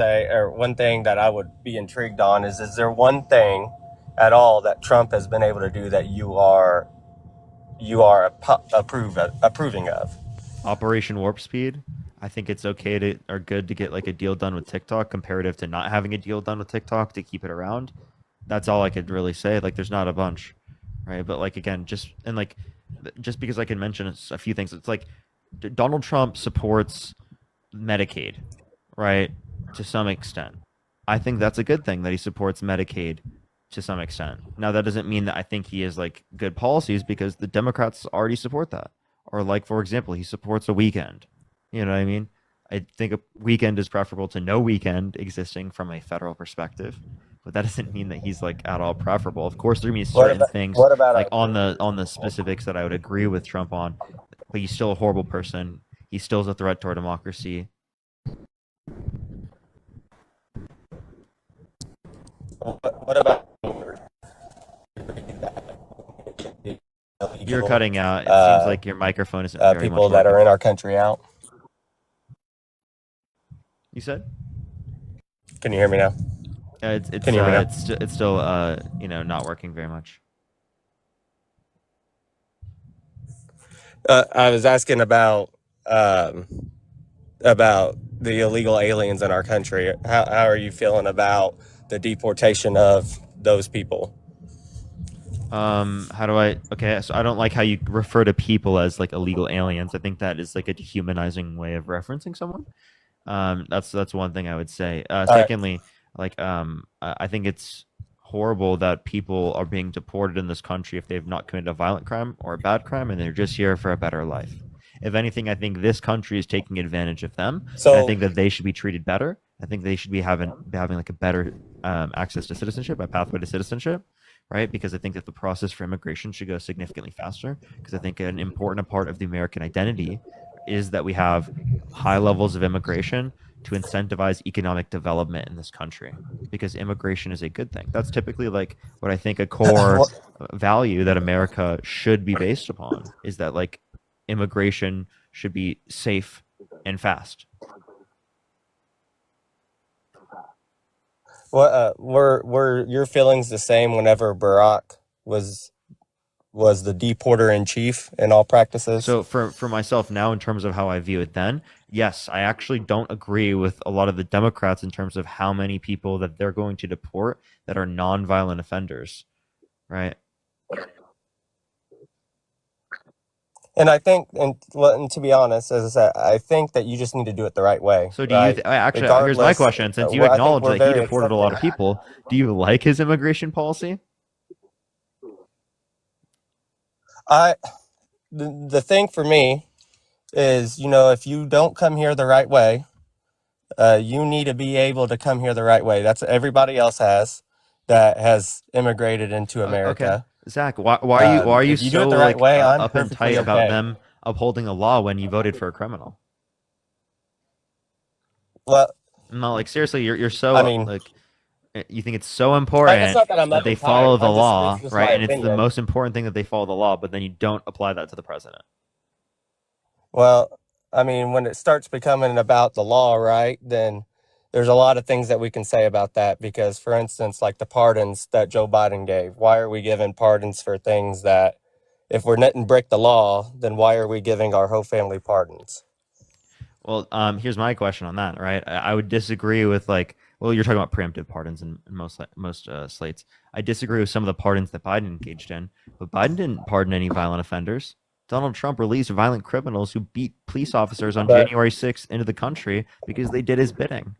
say, or one thing that I would be intrigued on is there one thing at all that Trump has been able to do that you are approving of? Operation Warp Speed. I think it's okay to or good to get like a deal done with TikTok comparative to not having a deal done with TikTok to keep it around. That's all I could really say. Like there's not a bunch, right? But like again, just because I can mention a few things, it's like Donald Trump supports Medicaid, right? To some extent. I think that's a good thing that he supports Medicaid to some extent. Now that doesn't mean that I think he has like good policies because the Democrats already support that. Or like for example, he supports a weekend. You know what I mean? I think a weekend is preferable to no weekend existing from a federal perspective, but that doesn't mean that he's like at all preferable. Of course, there are gonna be What certain about things what about like a on the specifics that I would agree with Trump on, but he's still a horrible person. He still is a threat to our democracy. what about You're illegal cutting out. It seems like your microphone isn't very much people that are working. in our country out? You said? Can you hear me now? It's Can it's you hear me uh now? it's still not working very much. I was asking um, about the illegal aliens in our country. How are you feeling about the deportation of those people? How do I? Okay, so I don't like how you refer to people as like illegal aliens. I think that is like a dehumanizing way of referencing someone. That's one thing I would say. All right. Secondly, I think it's horrible that people are being deported in this country if they've not committed a violent crime or a bad crime and they're just here for a better life. If anything, I think this country is taking advantage of them, and I So, think that they should be treated better. I think they should be having like a better access to citizenship, a pathway to citizenship, right? Because I think that the process for immigration should go significantly faster. Because I think an important part of the American identity is that we have high levels of immigration to incentivize economic development in this country because immigration is a good thing. That's typically like what I think a core value that America should be based upon is that like immigration should be safe and fast. were your feelings the same whenever Barack was was the deporter in chief in all practices? So for myself now, in terms of how I view it, then yes, I actually don't agree with a lot of the Democrats in terms of how many people that they're going to deport that are nonviolent offenders, right? And I think, and to be honest, as I said, I think that you just need to do it the right way, So do you right? actually here's my Regardless, question: since you I think acknowledge we're that he very deported a lot accepting. of people, do you like his immigration policy? I the thing for me is, if you don't come here the right way, you need to be able to come here the right way. That's what everybody else has that has immigrated into Okay, America. Zach, why are you If you do it so the right like way, I'm up and perfectly tight about okay. them upholding the law when you voted for a criminal? Well, No, like seriously, you're I so mean, like you think it's so it's important not that I'm that up they and tight. follow the It's law, just right? my And it's the opinion. most important thing that they follow the law, but then you don't apply that to the president. Well, I mean, when it starts becoming about the law, right, then there's a lot of things that we can say about that. Because, for instance, like the pardons that Joe Biden gave, why are we giving pardons for things that, if we're not break the law, then why are we giving our whole family pardons? Well, here's my question on that, right? I would disagree with like, well, you're talking about preemptive pardons in most slates. I disagree with some of the pardons that Biden engaged in, but Biden didn't pardon any violent offenders. Donald Trump released violent criminals who beat police officers on But January 6th into the country because they did his bidding.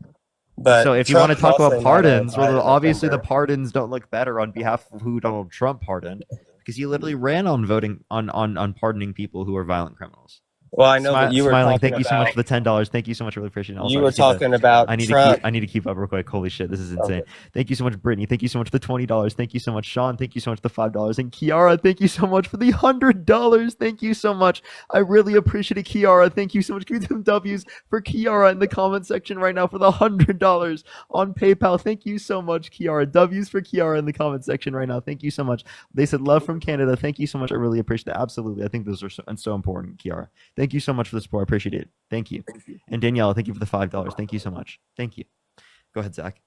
So but if you want to Trump's talk about also not a pardons, well, violent obviously the offender. pardons don't look better on behalf of who Donald Trump pardoned because he literally ran on voting on pardoning people who are violent criminals. Well, I know, but Smiling. Thank you so much for the $10. Thank you so much. Really appreciate it. Also, you I have were to keep it. talking about Trump. I need to keep up real quick. Holy shit, this is insane. Okay. Thank you so much, Brittany. Thank you so much for the $20. Thank you so much, Sean. Thank you so much for the $5. And Kiara, thank you so much for the $100. Thank you so much. I really appreciate it, Kiara. Thank you so much. Give me some W's for Kiara in the comment section right now for the $100 on PayPal. Thank you so much, Kiara. W's for Kiara in the comment section right now. Thank you so much. They said love from Canada. Thank you so much. I really appreciate that. Absolutely. I think those are so important, Kiara. Thank you so much for the support. I appreciate it. Thank you. And Danielle, thank you for the $5. Thank you so much. Thank you. Go ahead, Zach.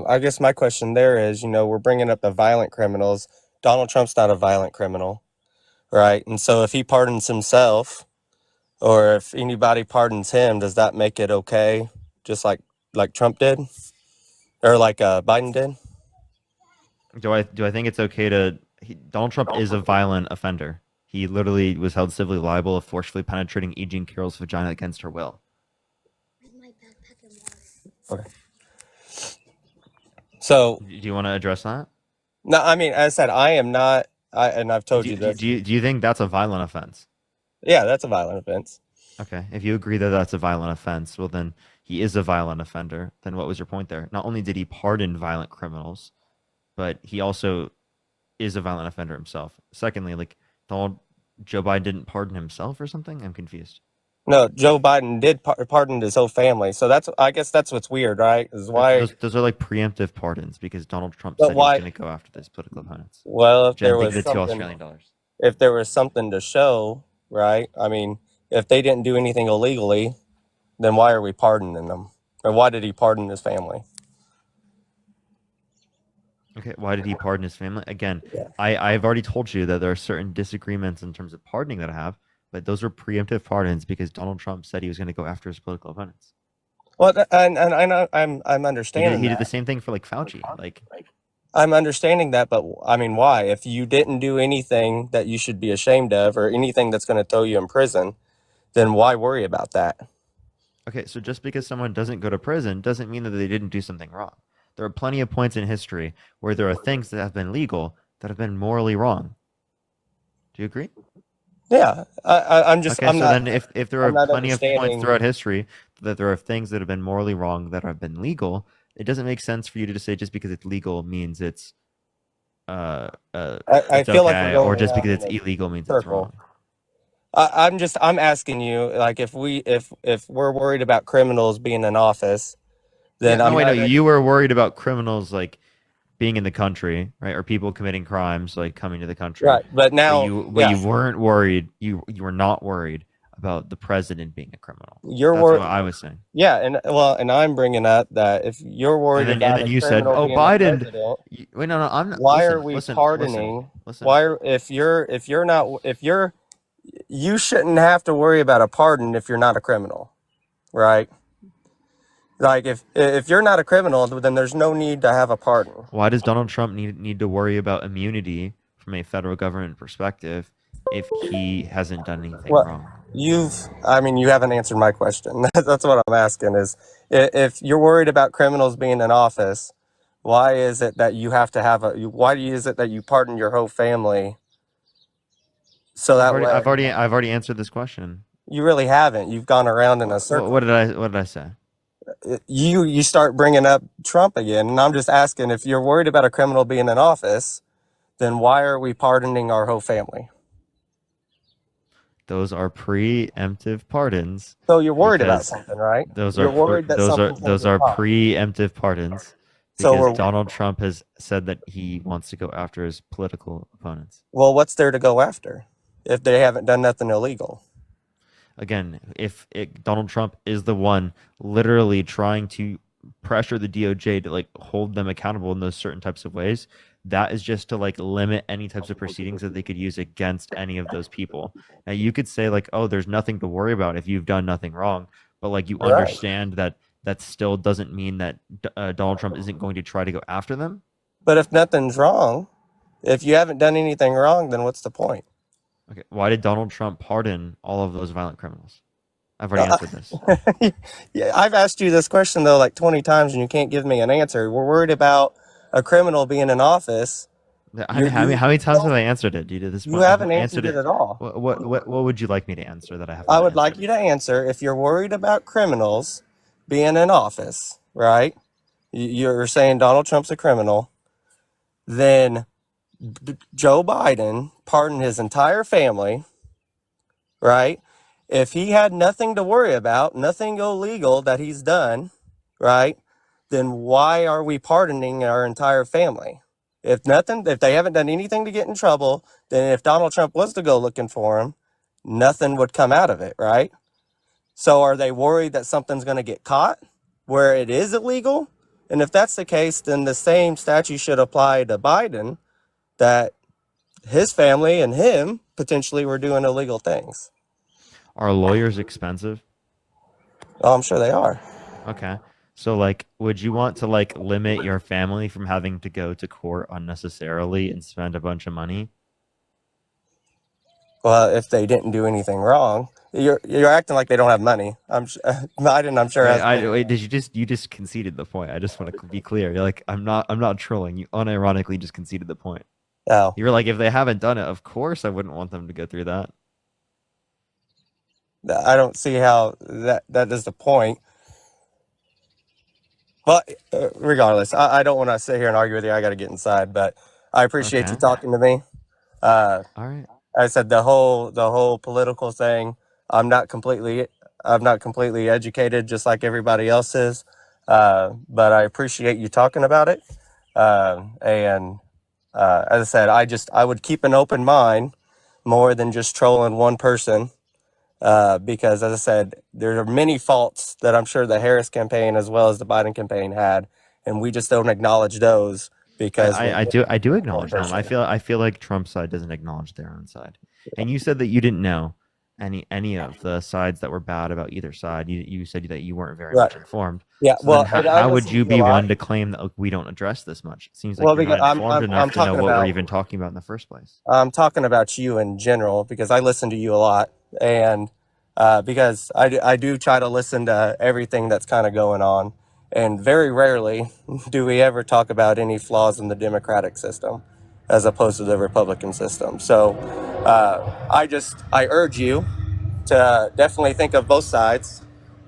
I guess my question there is, we're bringing up the violent criminals. Donald Trump's not a violent criminal, right? And so if he pardons himself, or if anybody pardons him, does that make it okay? Just like Trump did, or like Biden did? Do I think it's okay to Donald Trump is a violent offender. He literally was held civilly liable of forcefully penetrating E. Jean Carroll's vagina against her will. Okay. So Do you want to address that? no, I mean, as I said, I am not. And I've told Do, you do, this. do, you, do you think that's a violent offense? Yeah, that's a violent offense. Okay. If you agree that that's a violent offense, well, then he is a violent offender. Then what was your point there? Not only did he pardon violent criminals, but he also is a violent offender himself. Secondly, like Donald Joe Biden didn't pardon himself or something? I'm confused. No, Joe Biden did pardon his whole family. So I guess that's what's weird, right? Is why, Those are like preemptive pardons because Donald Trump but said he was why? going to go after those political opponents. Well, Jen, think of the $2 Australian. if there was something to show, right? I mean, if they didn't do anything illegally, then why are we pardoning them? Or why did he pardon his family? Okay, why did he pardon his family? Again, Yeah. I've already told you that there are certain disagreements in terms of pardoning that I have, but those are preemptive pardons because Donald Trump said he was going to go after his political opponents. Well, and I know I'm He did understanding he did the that. same thing for like Fauci. Like, I'm understanding that, but I mean, why? If you didn't do anything that you should be ashamed of, or anything that's going to throw you in prison, then why worry about that? okay, so just because someone doesn't go to prison doesn't mean that they didn't do something wrong. There are plenty of points in history where there are things that have been legal that have been morally wrong. Do you agree? Yeah, Okay, so then if there I'm are not plenty of points understanding. throughout history that there are things that have been morally wrong that have been legal, it doesn't make sense for you to just say just because it's legal means I it's feel like we're okay, or going just around because in it's a illegal means it's circle. wrong. I'm asking you, like, if we're worried about criminals being in office, Yeah, then no, I'm wait, no, not. you were worried about criminals like being in the country, right, or people committing crimes like coming to the country, Right, but but now, you yeah, weren't worried. You were not worried about the president being a criminal. you're That's what worried. I was saying. Yeah, and I'm bringing up that if you're And worried then and about then a you said, criminal "Oh, being the Biden." president, Wait, no, no, I'm not. why are Listen, we listen, listen, pardoning? listen. Why are if you're not if you're you shouldn't have to worry about a pardon if you're not a criminal, right? Like if you're not a criminal, then there's no need to have a pardon. Why does Donald Trump need to worry about immunity from a federal government perspective if he hasn't done anything Well, wrong? I mean, you haven't answered my question. That's what I'm asking is if you're worried about criminals being in office, why is it that you have to have why is it that you pardon your whole family so that way I've already answered this question. you really haven't. You've gone around in a circle. What did I say? You start bringing up Trump again, and I'm just asking if you're worried about a criminal being in office, then why are we pardoning our whole family? Those are preemptive pardons So you're worried about because something, right? You're worried that something's going to those get are caught. preemptive pardons So because we're Donald Trump has said that he wants to go after his political opponents. Well, what's there to go after if they haven't done nothing illegal? Again, if Donald Trump is the one literally trying to pressure the DOJ to like hold them accountable in those certain types of ways, that is just to like limit any types of proceedings that they could use against any of those people. Now you could say like, oh, there's nothing to worry about if you've done nothing wrong, but like you Right. understand that that still doesn't mean that Donald Trump isn't going to try to go after them. But if nothing's wrong, if you haven't done anything wrong, then what's the point? Okay, why did Donald Trump pardon all of those violent criminals? I've already Uh, answered this. yeah, I've asked you this question though like 20 times and you can't give me an answer. We're worried about a criminal being in office. How many times have I answered it, dude? At this You point, I've haven't answered answered it it. at all. What would you like me to answer that I have I not would like answered? you to answer if you're worried about criminals being in office, right? You're saying Donald Trump's a criminal, then Joe Biden pardoned his entire family, right? If he had nothing to worry about, nothing illegal that he's done, right? Then why are we pardoning our entire family? If they haven't done anything to get in trouble, then if Donald Trump was to go looking for him, nothing would come out of it, right? So are they worried that something's going to get caught? where it is illegal. And if that's the case, then the same statute should apply to Biden, that his family and him potentially were doing illegal things. Are lawyers expensive? Oh, I'm sure they are. Okay. So like would you want to like limit your family from having to go to court unnecessarily and spend a bunch of money? Well, if they didn't do anything wrong, you're acting like they don't have money. Biden, I'm sure, has plenty. Wait, did you just conceded the point? I just want to be clear. You're like, I'm not trolling. You unironically just conceded the point. Oh, You were like, if they haven't done it, of course I wouldn't want them to go through that. I don't see how that is the point. But regardless, I don't want to sit here and argue with you. I got to get inside. But I appreciate you Okay. talking to me. Uh, All right. I said the whole political thing. I'm not completely I'm not completely educated, just like everybody else is. But I appreciate you talking about it. And as I said, I would keep an open mind more than just trolling one person. Because, as I said, there are many faults that I'm sure the Harris campaign as well as the Biden campaign had, and we just don't acknowledge those because we're I do one acknowledge them. person. I feel like Trump's side doesn't acknowledge their own side. And you said that you didn't know any of the sides that were bad about either side. You said that you weren't very Right. much informed. Yeah. So then Well, and I how would listen you to you a be one lot. to claim that like, we don't address this much? It seems like Well, you're because not informed enough I'm to know talking what we're about even talking about in the first place. you in general because I listen to you a lot, and because I do try to listen to everything that's kind of going on, and very rarely do we ever talk about any flaws in the democratic system as opposed to the Republican system. So I urge you to definitely think of both sides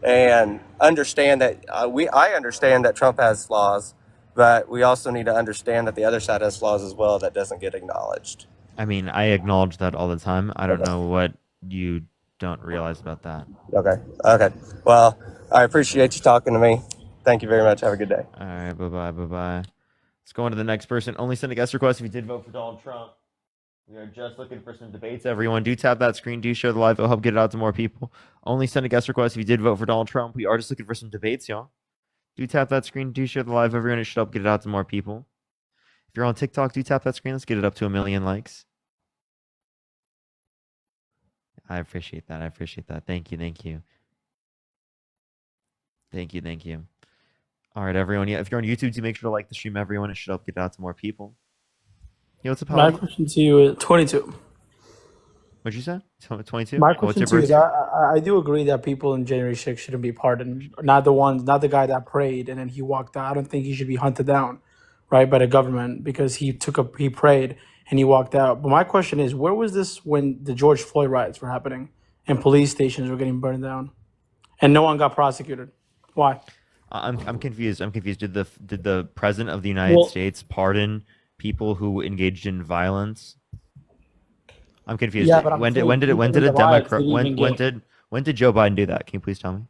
and understand that I understand that Trump has flaws, but we also need to understand that the other side has flaws as well that doesn't get acknowledged. I mean, I acknowledge that all the time. I don't Okay. know what you don't realize about that. Okay. Okay. Well, I appreciate you talking to me. Thank you very much. Have a good day. All right, bye bye, bye bye. Let's go on to the next person. Only send a guest request if you did vote for Donald Trump. We are just looking for some debates. Everyone, do tap that screen. Do share the live. It'll help get it out to more people. Only send a guest request if you did vote for Donald Trump. We are just looking for some debates, y'all. Do tap that screen. Do share the live. Everyone, it should help get it out to more people. If you're on TikTok, do tap that screen. Let's get it up to 1 million likes. I appreciate that. I appreciate that. Thank you. Thank you. Thank you. Thank you. All right, everyone. Yeah, if you're on YouTube, do make sure to like the stream, everyone. It should help get it out to more people. Yo, what's up, My Holly? question to you is 22. What'd you say? 22? My What's question your to you is birth? I do agree that people in January 6th shouldn't be pardoned. Not the ones, not the guy that prayed and then he walked out. I don't think he should be hunted down, right, by the government because he prayed and he walked out. But my question is, where was this when the George Floyd riots were happening and police stations were getting burned down and no one got prosecuted? Why? I'm confused. I'm confused. Did the president of the United Well, States pardon people who engaged in violence? I'm confused. yeah, but I'm saying people When did in a the riots Democrat didn't even get. when did Joe Biden do that? Can you please tell me?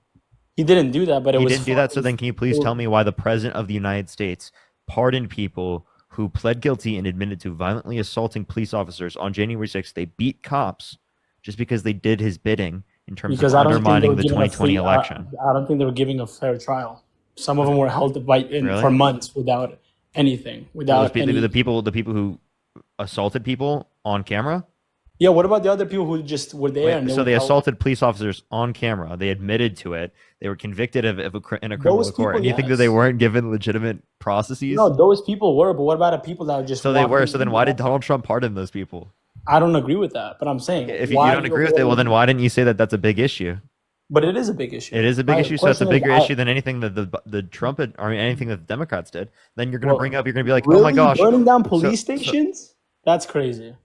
He didn't do that, but it He was didn't do for. that. So then, can you please tell me why the president of the United States pardoned people who pled guilty and admitted to violently assaulting police officers on January 6th? They beat cops just because they did his bidding in terms of Because I don't think they undermining were the giving a 2020 free. election. I don't think they were giving a fair trial. Some of them were held for Really? months without anything, So those without people, any. the people who assaulted people on camera. Yeah. What about the other people who just were there and Wait, they so were they held? assaulted police officers on camera. They admitted to it. They were convicted in a criminal Those court. people, And you think that they yes. weren't given legitimate processes? No, those people were. But what about the people that were just So they were. walking So then in why did there? Donald Trump pardon those people? I don't agree with that. But I'm saying, If you why don't do you agree with it, well, then avoid? why didn't you say that that's a big issue? But it is a big issue. It is a big My issue, so that's a question is, bigger issue than anything that the Trump or anything that the Democrats did. Then you're going to well, bring up, you're going to be like, oh my really gosh. burning down So police stations? That's crazy.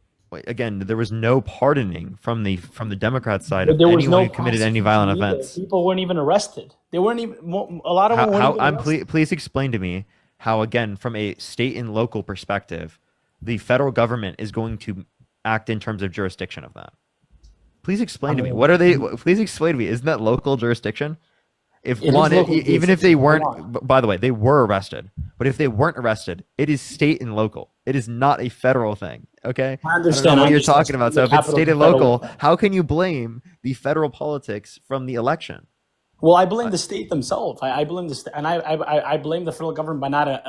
again, there was no pardoning from the Democrat side But of there was anyone no who committed any violent prosecution either. offense. People weren't even arrested. They weren't even. A lot of them weren't How even I'm arrested. please explain to me how, again, from a state and local perspective, the federal government is going to act in terms of jurisdiction of that. Please I explain to me. mean, What are they? Please explain to me. Isn't that local jurisdiction? If it is one, local even if they jurisdiction. Hold weren't, on. by the way, they were arrested. But if they weren't arrested, it is state and local. It is not a federal thing. Okay, I I don't know understand. I what you're understand. talking about. The So if it's capital state is a and federal local, offense. how can you blame the federal politics from the election? Well, I blame the state themselves. I blame the state, and I blame the federal government by not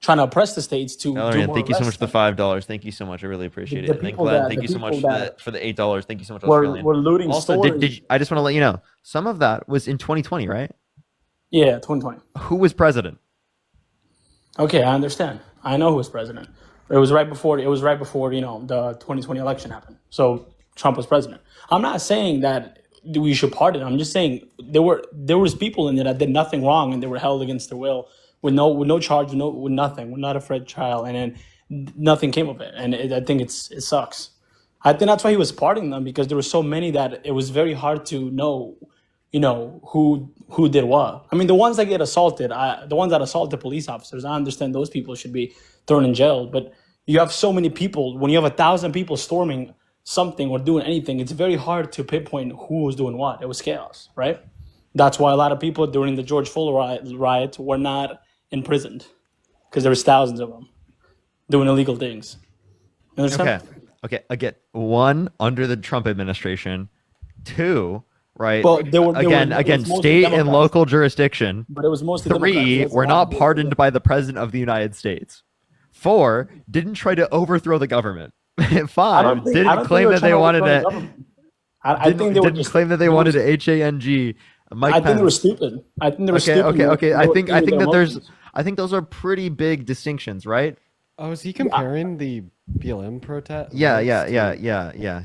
trying to oppress the states to do Valerian, more thank you so much arrests. for the $5. Thank you so much. I really appreciate it. The And then people Glenn, that thank the you so much people for that the $8. Thank you so much, were Australian. were looting Also, stores. I just want to let you know, some of that was in 2020, right? Yeah, 2020. Who was president? Okay, I understand. I know who was president. It was right before. It was right before the 2020 election happened. So Trump was president. I'm not saying that we should pardon. I'm just saying there was people in there that did nothing wrong and they were held against their will with no charge, with nothing, with not a fair trial, and then nothing came of it. And I think it sucks. I think that's why he was pardoning them, because there were so many that it was very hard to know, who did what. I mean, the ones that get assaulted, the ones that assaulted police officers, I understand those people should be thrown in jail. But you have so many people. When you have 1,000 people storming something or doing anything, it's very hard to pinpoint who was doing what. It was chaos, right? That's why a lot of people during the George Floyd riot were not imprisoned, because there was thousands of them doing illegal things. You understand? Okay. Again, one, under the Trump administration. Two, right? But Again, it was mostly state and Democrats. local jurisdiction. But it was mostly Democrats. Three, That's a were lot not to do. pardoned by the president of the United States. Four, didn't try to overthrow the government. Five, didn't claim that they wanted to. I think they were Didn't claim that they wanted to HANG Mike I think Pence. they were stupid. I think they were stupid. Okay. They I were think thinking that their there's emotions. I think those are pretty big distinctions, right? Oh, is he comparing the BLM protest? Yeah.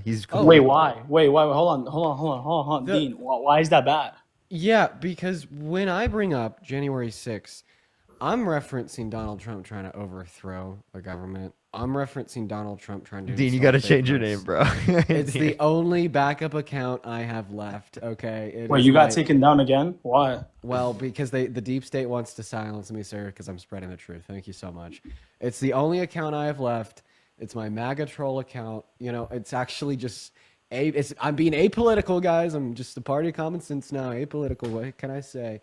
He's Wait, why? Wait, hold on. Dean, why is that bad? Yeah, because when I bring up January 6th, I'm referencing Donald Trump trying to overthrow the government. I'm referencing Donald Trump trying to. Dean, you got to install change your fake name, votes. bro. It's the only backup account I have left. Okay. It Wait, is you got my- taken down again? Why? Well, because the deep state wants to silence me, sir, because I'm spreading the truth. Thank you so much. It's the only account I have left. It's my MAGA troll account. It's actually just I'm being apolitical, guys. I'm just a party of common sense now. Apolitical. What can I say?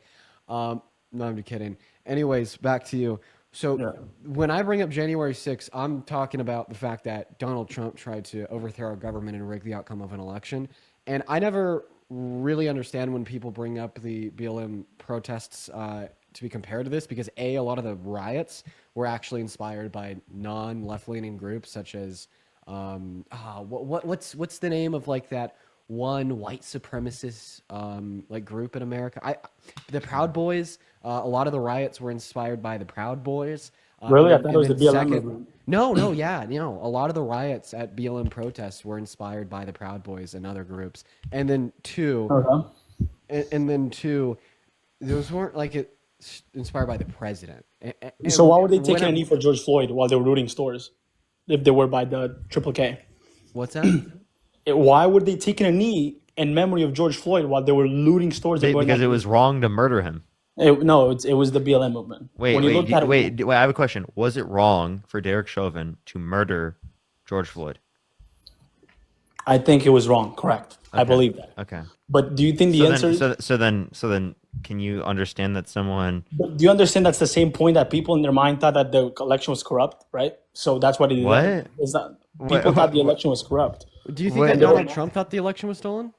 No, I'm just kidding. Anyways, back to you. So when I bring up January 6th, I'm talking about the fact that Donald Trump tried to overthrow our government and rig the outcome of an election. And I never really understand when people bring up the BLM protests to be compared to this, because a lot of the riots were actually inspired by non-left-leaning groups such as what's the name of like that one white supremacist like group in America? The Proud Boys. A lot of the riots were inspired by the Proud Boys. Really? I thought it was the BLM movement. No, yeah, a lot of the riots at BLM protests were inspired by the Proud Boys and other groups. And then two, those weren't like inspired by the president. So why were they taking a knee for George Floyd while they were looting stores, if they were by the Triple K? What's that? Why were they taking a knee in memory of George Floyd while they were looting stores? Because it was wrong to murder him. It was the BLM movement. Wait. I have a question. Was it wrong for Derek Chauvin to murder George Floyd? I think it was wrong. Correct. Okay. I believe that. Okay. But do you think the answer is... So then, can you understand that someone... Do you understand that's the same point that people in their mind thought that the election was corrupt, right? So that's what it is. What? Is that people thought the election was corrupt? Do you think that Donald Trump thought the election was stolen?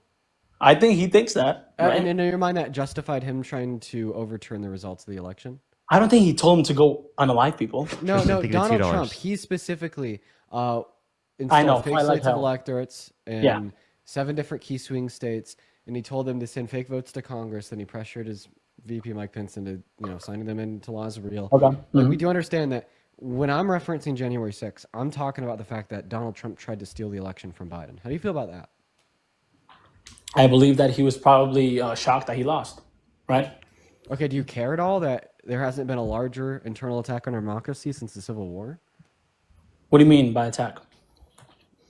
I think he thinks that. Right? And in your mind, that justified him trying to overturn the results of the election? I don't think he told him to go unalive people. No, think it's Donald $2. Trump, he specifically installed fake slates of electorates in 7 different key swing states, and he told them to send fake votes to Congress, and he pressured his VP Mike Pence into signing them into laws of real. Okay. Like, we do understand that when I'm referencing January 6th, I'm talking about the fact that Donald Trump tried to steal the election from Biden. How do you feel about that? I believe that he was probably shocked that he lost, right? Okay, do you care at all that there hasn't been a larger internal attack on our democracy since the Civil War? What do you mean by attack?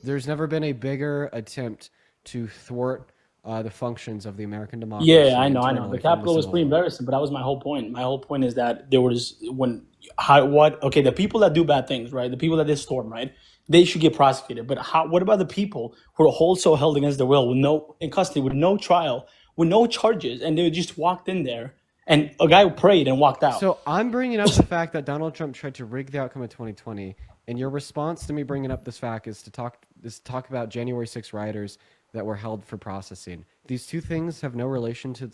There's never been a bigger attempt to thwart the functions of the American democracy. Yeah, I know. The internally from Capitol was Civil pretty War. embarrassing, but that was my whole point. My whole point is that there was the people that do bad things, right? The people that did storm, right? They should get prosecuted. But what about the people who are also held against their will in custody, with no trial, with no charges, and they just walked in there and a guy prayed and walked out? So I'm bringing up the fact that Donald Trump tried to rig the outcome of 2020, and your response to me bringing up this fact is to talk about January 6 rioters that were held for processing. these two things have no relation to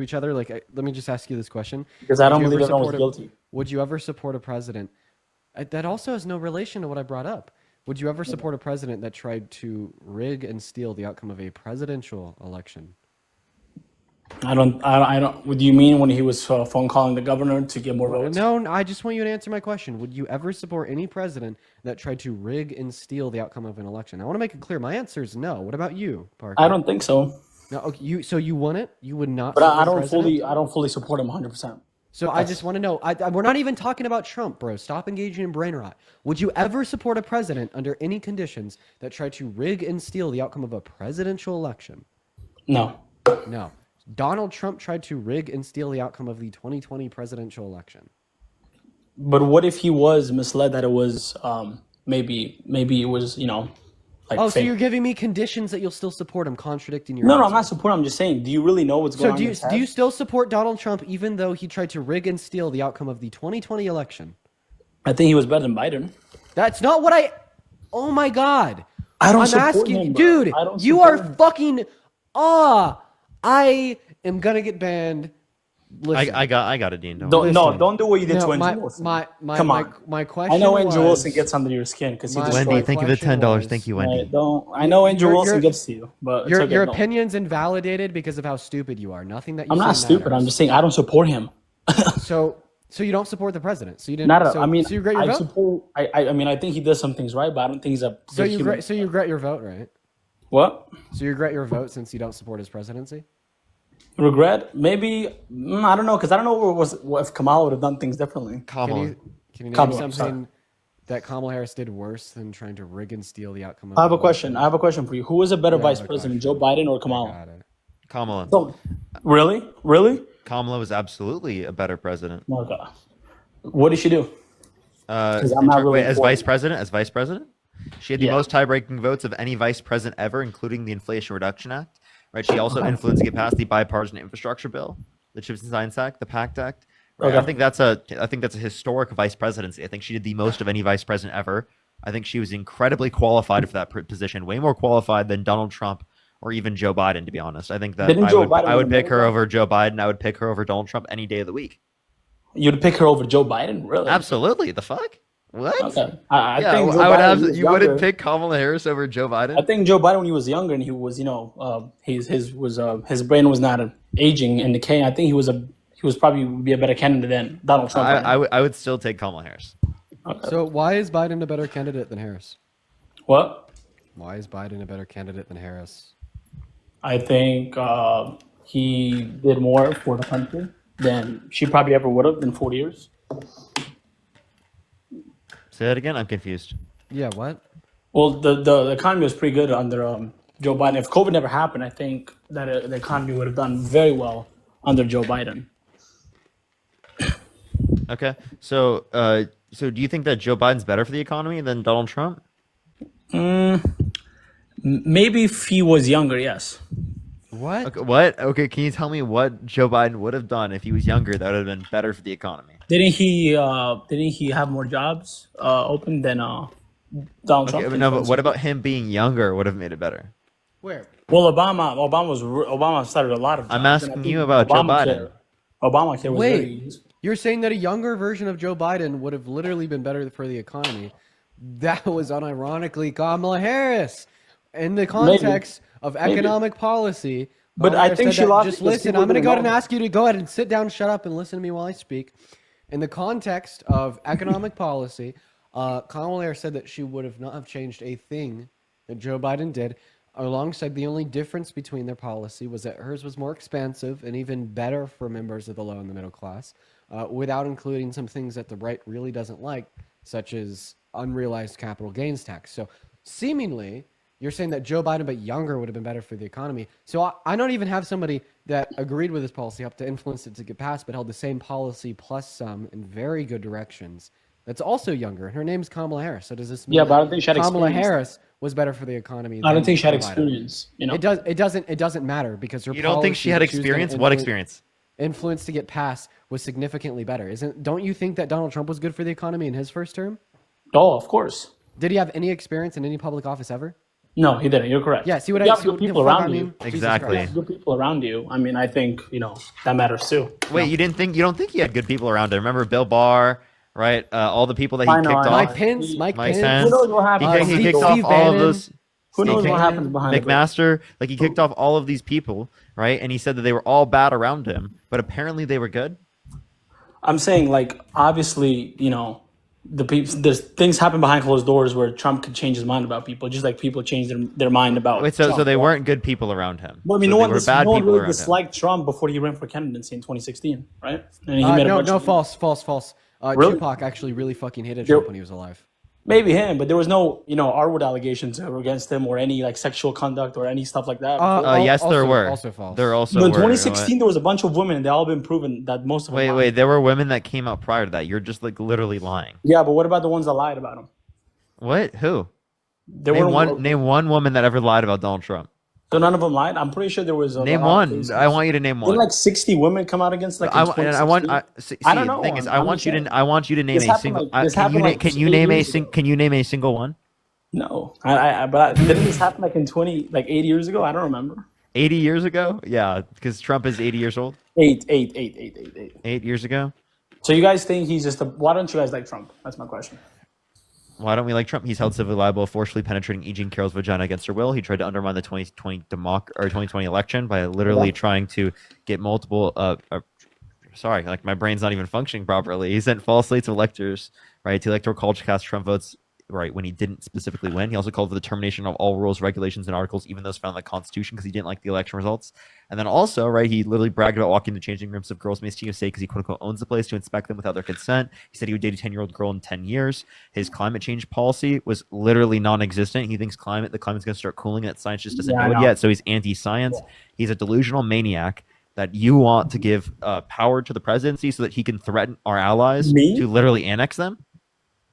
each other? Like, let me just ask you this question: Because I Would don't you ever believe everyone was support guilty. Would you ever support a president that also has no relation to what I brought up? Would you ever support a president that tried to rig and steal the outcome of a presidential election? I don't. What do you mean when he was phone calling the governor to get more votes? No, I just want you to answer my question. Would you ever support any president that tried to rig and steal the outcome of an election? I want to make it clear. My answer is no. What about you, Parker? I don't think so. No, okay, so you want it? You would not. But I support a don't president? I don't fully support him 100%. So I just want to know. We're not even talking about Trump, bro. Stop engaging in brain rot. Would you ever support a president under any conditions that tried to rig and steal the outcome of a presidential election? No. No. Donald Trump tried to rig and steal the outcome of the 2020 presidential election. But what if he was misled that it was maybe it was like Oh, so fake? you're giving me conditions that you'll still support him, contradicting your No, answer. I'm not supporting. I'm just saying. Do you really know what's going So on? do you still support Donald Trump even though he tried to rig and steal the outcome of the 2020 election? I think he was better than Biden. That's not what I. Oh my God! I don't I'm support asking, him, bro. dude. I don't You support are him. fucking. I am gonna get banned. Listen, I got it, Dean. Don't Don't, worry. no, Listen. don't do what you did No, to Andrew my- Wilson. my- Come on. my question I know Andrew was- Wilson gets under your skin because he My- destroyed. Wendy, thank you for the question $10. was- Thank you, Wendy. Don't. I know Andrew Your- Wilson your- gets to you, but Your it's okay, your no. opinion's invalidated because of how stupid you are. Nothing that you I'm say not stupid. matters. I'm just saying I don't support him. So you don't support the president. So you didn't. Not. So, I mean, so you regret your I vote. support. I mean, I think he does some things right, but I don't think he's a. So good you human. regret. So you regret your vote, right? What? So you regret your vote since you don't support his presidency. Regret? Maybe. I don't know because I don't know if Kamala would have done things differently. Can Kamala. you name Kamala, something that Kamala Harris did worse than trying to rig and steal the outcome of? I have the a question. election? I have a question for you. Who is a better Yeah, vice I have a president, question. Joe Biden or Got Kamala? it. Kamala. So, really? Kamala was absolutely a better president. Okay. What did she do? 'Cause I'm not really Wait, as for it. vice president? As vice president? She had the Yeah. most tie-breaking votes of any vice president ever, including the Inflation Reduction Act. Right? She also influenced to get passed the bipartisan infrastructure bill, the Chips and Science Act, the PACT Act. Right? Okay. I think that's a historic vice presidency. I think she did the most of any vice president ever. I think she was incredibly qualified for that position, way more qualified than Donald Trump or even Joe Biden, to be honest. I think that Didn't Joe Biden I would win pick her America? over Joe Biden. I would pick her over Donald Trump any day of the week. You'd pick her over Joe Biden? Really? Absolutely. The fuck? What? Okay. I Yeah, think Joe I would Biden, have. when he was You wouldn't younger- pick Kamala Harris over Joe Biden? I think Joe Biden when he was younger and he was, his brain was not aging and decaying. I think he was probably be a better candidate than Donald Trump. I would still take Kamala Harris. So why is Biden a better candidate than Harris? What? Why is Biden a better candidate than Harris? I think he did more for the country than she probably ever would have in 40 years. Say that again. I'm confused. Yeah, what? Well, the economy was pretty good under Joe Biden. If COVID never happened, I think that the economy would have done very well under Joe Biden. Okay. So do you think that Joe Biden's better for the economy than Donald Trump? Maybe if he was younger, yes. What? Okay, what? Okay. Can you tell me what Joe Biden would have done if he was younger that would have been better for the economy? Didn't he have more jobs open than Donald Okay, Trump? but no, but what about him being younger would have made it better? Where? Well, Obama started a lot of jobs. I'm and I asking think you about Joe Biden. Obamacare was very Wait, you're saying that a younger version of Joe Biden would have literally been better for the economy? That was unironically Kamala Harris. In the context of economic policy, But Kamala I Harris think said she that- lost Just because listen. people I'm going to didn't go ahead and know. ask you to go ahead and sit down, shut up, and listen to me while I speak. In the context of economic policy, Kamala Harris said that she would have not have changed a thing that Joe Biden did. Alongside, the only difference between their policy was that hers was more expansive and even better for members of the low and the middle class, without including some things that the right really doesn't like, such as unrealized capital gains tax. So seemingly, you're saying that Joe Biden, but younger, would have been better for the economy. So I don't even have somebody that agreed with this policy, helped to influence it to get passed, but held the same policy plus some in very good directions. That's also younger, and her name's Kamala Harris. So does this mean Yeah, but I don't think she had Kamala experience. Harris was better for the economy? I don't than think she had Joe Biden? experience. It doesn't matter because her You don't think she had policy that she was gonna experience? What influence- experience? Influence to get passed was significantly better. Don't you think that Donald Trump was good for the economy in his first term? Oh, of course. Did he have any experience in any public office ever? No, he didn't. You're correct. Yeah, see what you I have see good what people the fuck around I you. mean? Jesus Exactly. Christ. Good people around you. I mean, I think that matters too. Wait, you don't think he had good people around him? Remember Bill Barr, right? All the people that he I know. kicked I know. Mike off. Pence, Mike Mike Pence. Who knows Pence. what happens? He behind the kicked door? off Steve all of Bannon. those. Who knows Steve what Bannon, happens behind the door? McMaster, like he kicked off all of these people, right? And he said that they were all bad around him, but apparently they were good. I'm saying, like, obviously, the people. There's things happen behind closed doors where Trump could change his mind about people, just like people change their mind about. Wait, so Trump. they weren't good people around him. Well, I mean, So no they one, were bad no one people really around him. disliked Trump before he ran for candidacy in 2016, right? And he made a bunch No, of, false. Really? Tupac actually really fucking hated Trump when he was alive. maybe him, but there was no, R-word allegations against him or any like sexual conduct or any stuff like that. Yes, there were. Also false. There also No, in were. 2016, there was a bunch of women, and they all been proven that most of them. Wait, lied. there were women that came out prior to that. You're just like literally lying. Yeah, but what about the ones that lied about him? What? Who? There Name were name one woman that ever lied about Donald Trump. So none of them lied. I'm pretty sure there was. Name one. I want you to name one. Didn't like 60 women come out against like. I want. I don't know. The thing is, I'm I want you saying. to name This a happened single. like- this happened like can you 8 name years ago. Can you name a single one? No, but didn't this happen like in 80 years ago? I don't remember. 80 years ago? Yeah, because Trump is 80 years old. Eight. 8 years ago. So you guys think he's just a? Why don't you guys like Trump? That's my question. Why don't we like Trump? He's held civilly liable of forcefully penetrating E. Jean Carroll's vagina against her will. He tried to undermine the 2020 election by literally trying to get multiple. Sorry, like my brain's not even functioning properly. He sent false slates of electors, right, to electoral college to cast Trump votes, right, when he didn't specifically win. He also called for the termination of all rules, regulations, and articles, even those found in the Constitution, because he didn't like the election results. And then also, right, he literally bragged about walking the changing rooms of girls' Miss USA because he quote unquote owns the place to inspect them without their consent. He said he would date a 10-year-old girl in 10 years. His climate change policy was literally non-existent. He thinks the climate's going to start cooling, and that science just doesn't know it yet. So he's anti-science. Yeah. He's a delusional maniac that you want to give power to the presidency so that he can threaten our allies to literally annex them.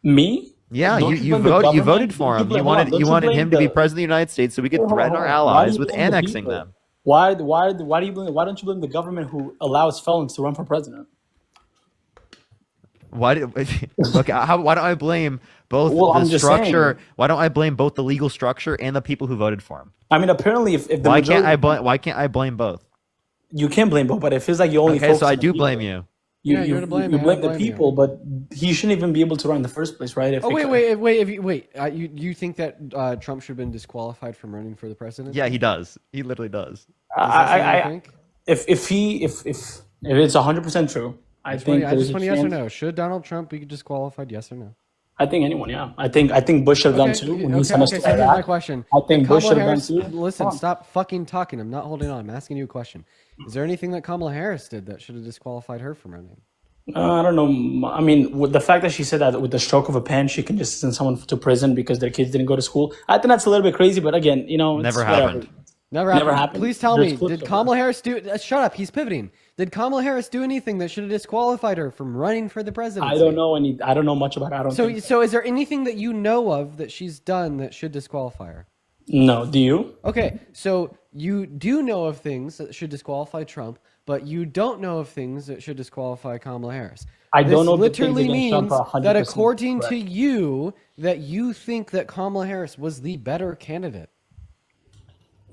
Me? Yeah, you voted for him. You wanted him to be president of the United States so we could threaten our allies with annexing them. Why do you blame? Why don't you blame the government who allows felons to run for president? Why don't I blame both the structure? Why don't I blame both the legal structure and the people who voted for him? I mean, apparently, if the why can't I blame both? You can blame both, but it feels like you only. Okay, so I do blame you. You blame the people, but he shouldn't even be able to run in the first place, right? You think that Trump should have been disqualified from running for the president? Yeah, he does. He literally does. I think if it's 100% true, I think. I just want yes or no. Should Donald Trump be disqualified? Yes or no? I think anyone. Yeah, I think Bush should have done too. When he sent us to here's my question. I think Bush should have done too. Listen, stop fucking talking. I'm not holding on. I'm asking you a question. Is there anything that Kamala Harris did that should have disqualified her from running? I don't know. I mean, with the fact that she said that with the stroke of a pen, she can just send someone to prison because their kids didn't go to school. I think that's a little bit crazy, but again, never happened. Never happened. Please tell me, did Kamala Harris do? Shut up. He's pivoting. Did Kamala Harris do anything that should have disqualified her from running for the presidency? I don't know I don't know much about it. So is there anything that you know of that she's done that should disqualify her? No. Do you? Okay, so you do know of things that should disqualify Trump, but you don't know of things that should disqualify Kamala Harris. I don't know. This literally means that according to you, that you think that Kamala Harris was the better candidate.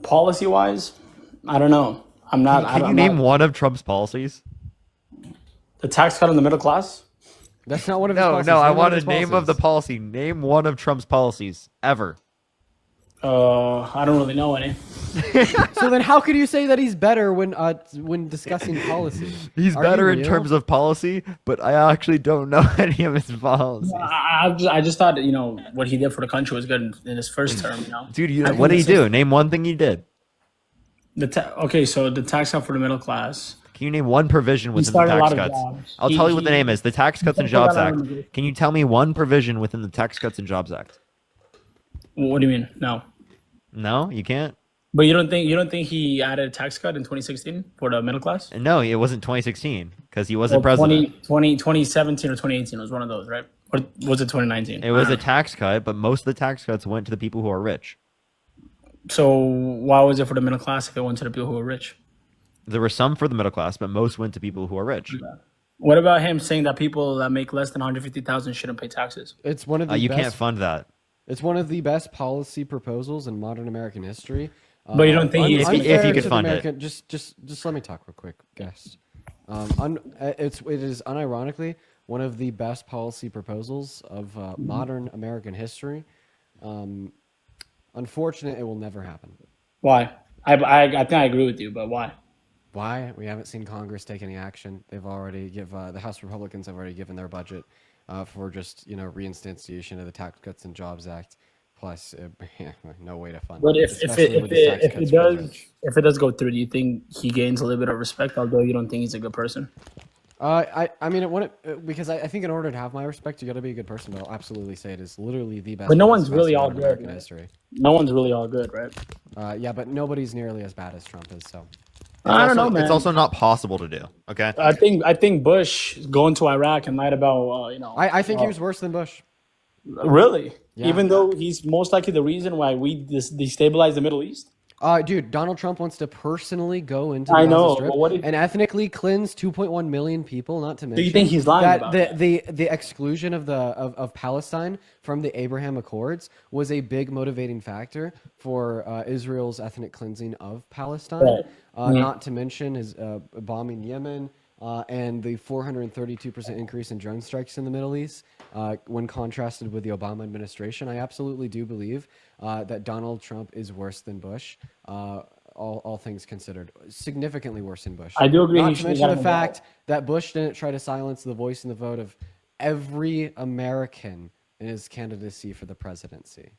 Policy-wise, I don't know. I'm not. Can you name one of Trump's policies? The tax cut on the middle class. That's not one of his policies. No, I want a name of the policy. Name one of Trump's policies ever. I don't really know any. So then how could you say that he's better when discussing policy? He's better in terms of policy, but I actually don't know any of his policies. I just thought, what he did for the country was good in his first term, Dude, what did he do? Name one thing he did. So the tax cut for the middle class. Can you name one provision within the tax cuts? I'll tell you what the name is. The Tax Cuts and Jobs Act. Can you tell me one provision within the Tax Cuts and Jobs Act? What do you mean? No. No, you can't. But you don't think he added a tax cut in 2016 for the middle class? No, it wasn't 2016 because he wasn't president. 2017 or 2018 was one of those, right? Or was it 2019? It was a tax cut, but most of the tax cuts went to the people who are rich. So why was it for the middle class if it went to the people who are rich? There were some for the middle class, but most went to people who are rich. What about him saying that people that make less than 150,000 shouldn't pay taxes? It's one of the you can't fund that. It's one of the best policy proposals in modern American history. But you don't think he's if you could to the fund it. American, just let me talk real quick, guest. It is unironically one of the best policy proposals of modern American history. Unfortunate, it will never happen. Why? I think I agree with you, but why? Why? We haven't seen Congress take any action. They've already the House Republicans have already given their budget for just reinstanciation of the Tax Cuts and Jobs Act. Plus, no way to fund But it, if especially with the tax cuts for the rich. if it does go through, do you think he gains a little bit of respect? Although you don't think he's a good person. I mean, it wouldn't because I think in order to have my respect, you got to be a good person. But I'll absolutely say it is literally the best. But no best, one's best really in all modern good, American right? history. No one's really all good, right? Yeah, but nobody's nearly as bad as Trump is. So I don't know, man. It's also not possible to do. Okay. I think Bush going to Iraq and lied about I think he was worse than Bush. really, Yeah. even though he's most likely the reason why we destabilize the Middle East. Dude, Donald Trump wants to personally go into I the know, Gaza Strip but what if- and ethnically cleanse 2.1 million people. Not to mention, you think he's lying that about the exclusion of Palestine from the Abraham Accords was a big motivating factor for Israel's ethnic cleansing of Palestine. Right. Not to mention his bombing Yemen. And the 432% increase in drone strikes in the Middle East, when contrasted with the Obama administration, I absolutely do believe that Donald Trump is worse than Bush. All things considered, significantly worse than Bush. I do agree he Not to should be mention the gotten fact that Bush didn't try to silence the voice and the vote of every American in his candidacy for the presidency.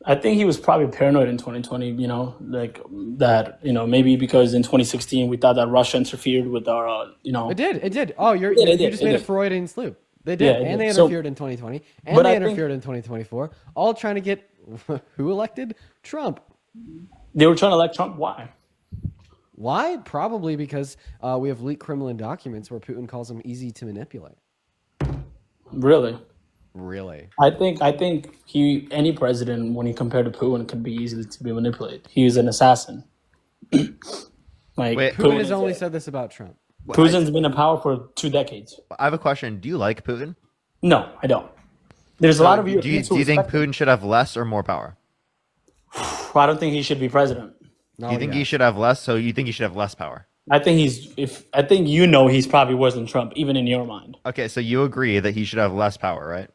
I think he was probably paranoid in 2020, like that, maybe because in 2016 we thought that Russia interfered with our, It did. Oh, you just made a Freudian sloop. They did, Yeah, and they so- interfered in 2020, and But they I think- interfered in 2024, all trying to get who elected? Trump. They were trying to elect Trump. Why? Why? Probably because we have leaked Kremlin documents where Putin calls them easy to manipulate. Really? Really? I think any president, when he compared to Putin, could be easily to be manipulated. He was an assassin. Like Wait, Putin has only said this about Trump. Putin's been in power for 2 decades. I have a question. Do you like Putin? No, I don't. There's a lot of Do you, Europeans do who you think respect him. Putin should have less or more power? I don't think he should be president. No, Do you think yeah. he should have less? So you think he should have less power? I think he's probably worse than Trump, even in your mind. Okay, so you agree that he should have less power, right?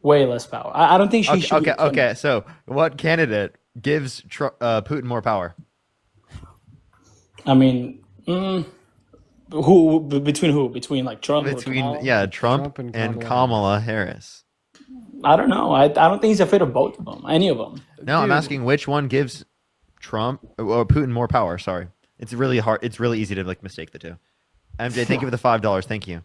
Way less power. I don't think he should. be Okay. So what candidate gives Putin more power? I mean, who between who? Between like Trump? or Between Kamala? Trump Trump and and Kamala Kamala Harris. I don't know. I don't think he's afraid of both of them. Any of them. No, I'm Dude. asking which one gives Trump or Putin more power. Sorry, it's really hard. It's really easy to mistake the two. MJ, thank you for the $5. Thank you.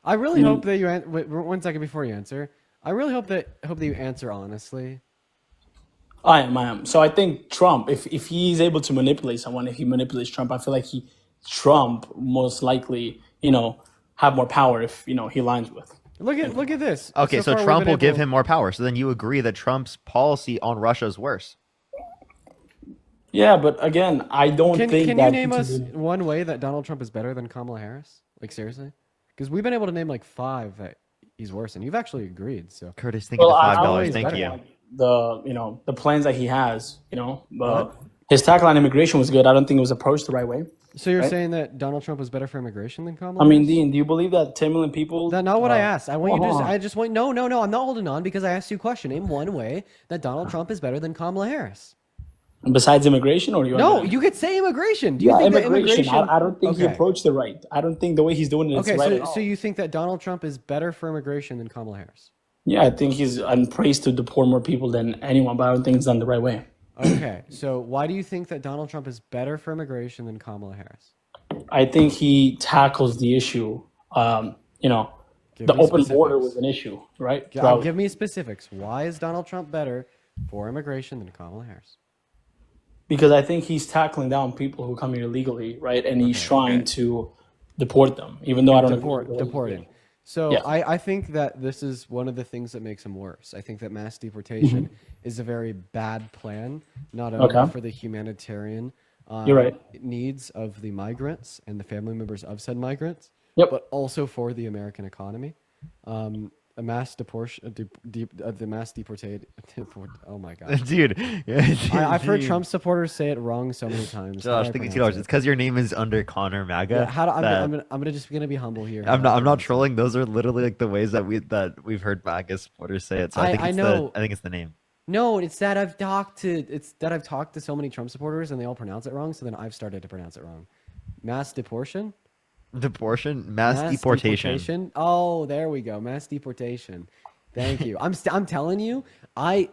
I really hope that you wait 1 second before you answer. I really hope that you answer honestly. I am. So I think Trump, if he's able to manipulate someone, if he manipulates Trump, I feel like Trump most likely, have more power if he aligns with. Look at this. Okay, so far we've Trump been will give able- him more power. So then you agree that Trump's policy on Russia is worse. Yeah, but again, I don't Can think you that name he us can- one way that Donald Trump is better than Kamala Harris? Like seriously? Because we've been able to name like 5 that he's worse, and you've actually agreed. So Curtis, thank you Well, for I $5. always Thank better you. like- the plans that he has, his tackle on immigration was good. I don't think it was approached the right way. So you're Right. saying that Donald Trump was better for immigration than Kamala? I mean, Harris? Dean, do you believe that 10 million people? That's not what I asked. I want you to. hold on. I just want. No. I'm not holding on because I asked you a question. Name one way that Donald Trump is better than Kamala Harris. Besides immigration, or you? No, want you could say immigration. Do you yeah, think that immigration. immigration? I don't think he Okay. approached it right. I don't think the way he's doing it is Okay, right at so all. so you think that Donald Trump is better for immigration than Kamala Harris? Yeah, I think he's on praise to deport more people than anyone, but I don't think it's done the right way. Okay, so why do you think that Donald Trump is better for immigration than Kamala Harris? I think he tackles the issue. The me open border specifics. was an issue, right? Give me specifics. Why is Donald Trump better for immigration than Kamala Harris? Because I think he's tackling down people who come here illegally, right? And he's trying to deport them, even though I don't agree with the way he's Deporting. doing it. So Yeah. I think that this is one of the things that makes him worse. I think that mass deportation is a very bad plan, not only Okay. for the humanitarian You're right. needs of the migrants and the family members of said migrants, Yep. but also for the American economy. mass deportation, the mass deported. Oh my god, Dude. I've heard Trump supporters say it wrong so many times. How do Josh, I thank you pronounce $2. it? It's because your name is under Connor Yeah, Maga. how do, that- I'm gonna just gonna be humble here. How I'm do I not pronounce it? trolling. Those are literally like the ways that we've heard MAGA supporters say it. So I think I it's know. I think it's the name. No, it's that I've talked to so many Trump supporters and they all pronounce it wrong. So then I've started to pronounce it wrong. Mass deportation. Mass deportation. Oh, there we go. Mass deportation. Thank you. I'm telling you, I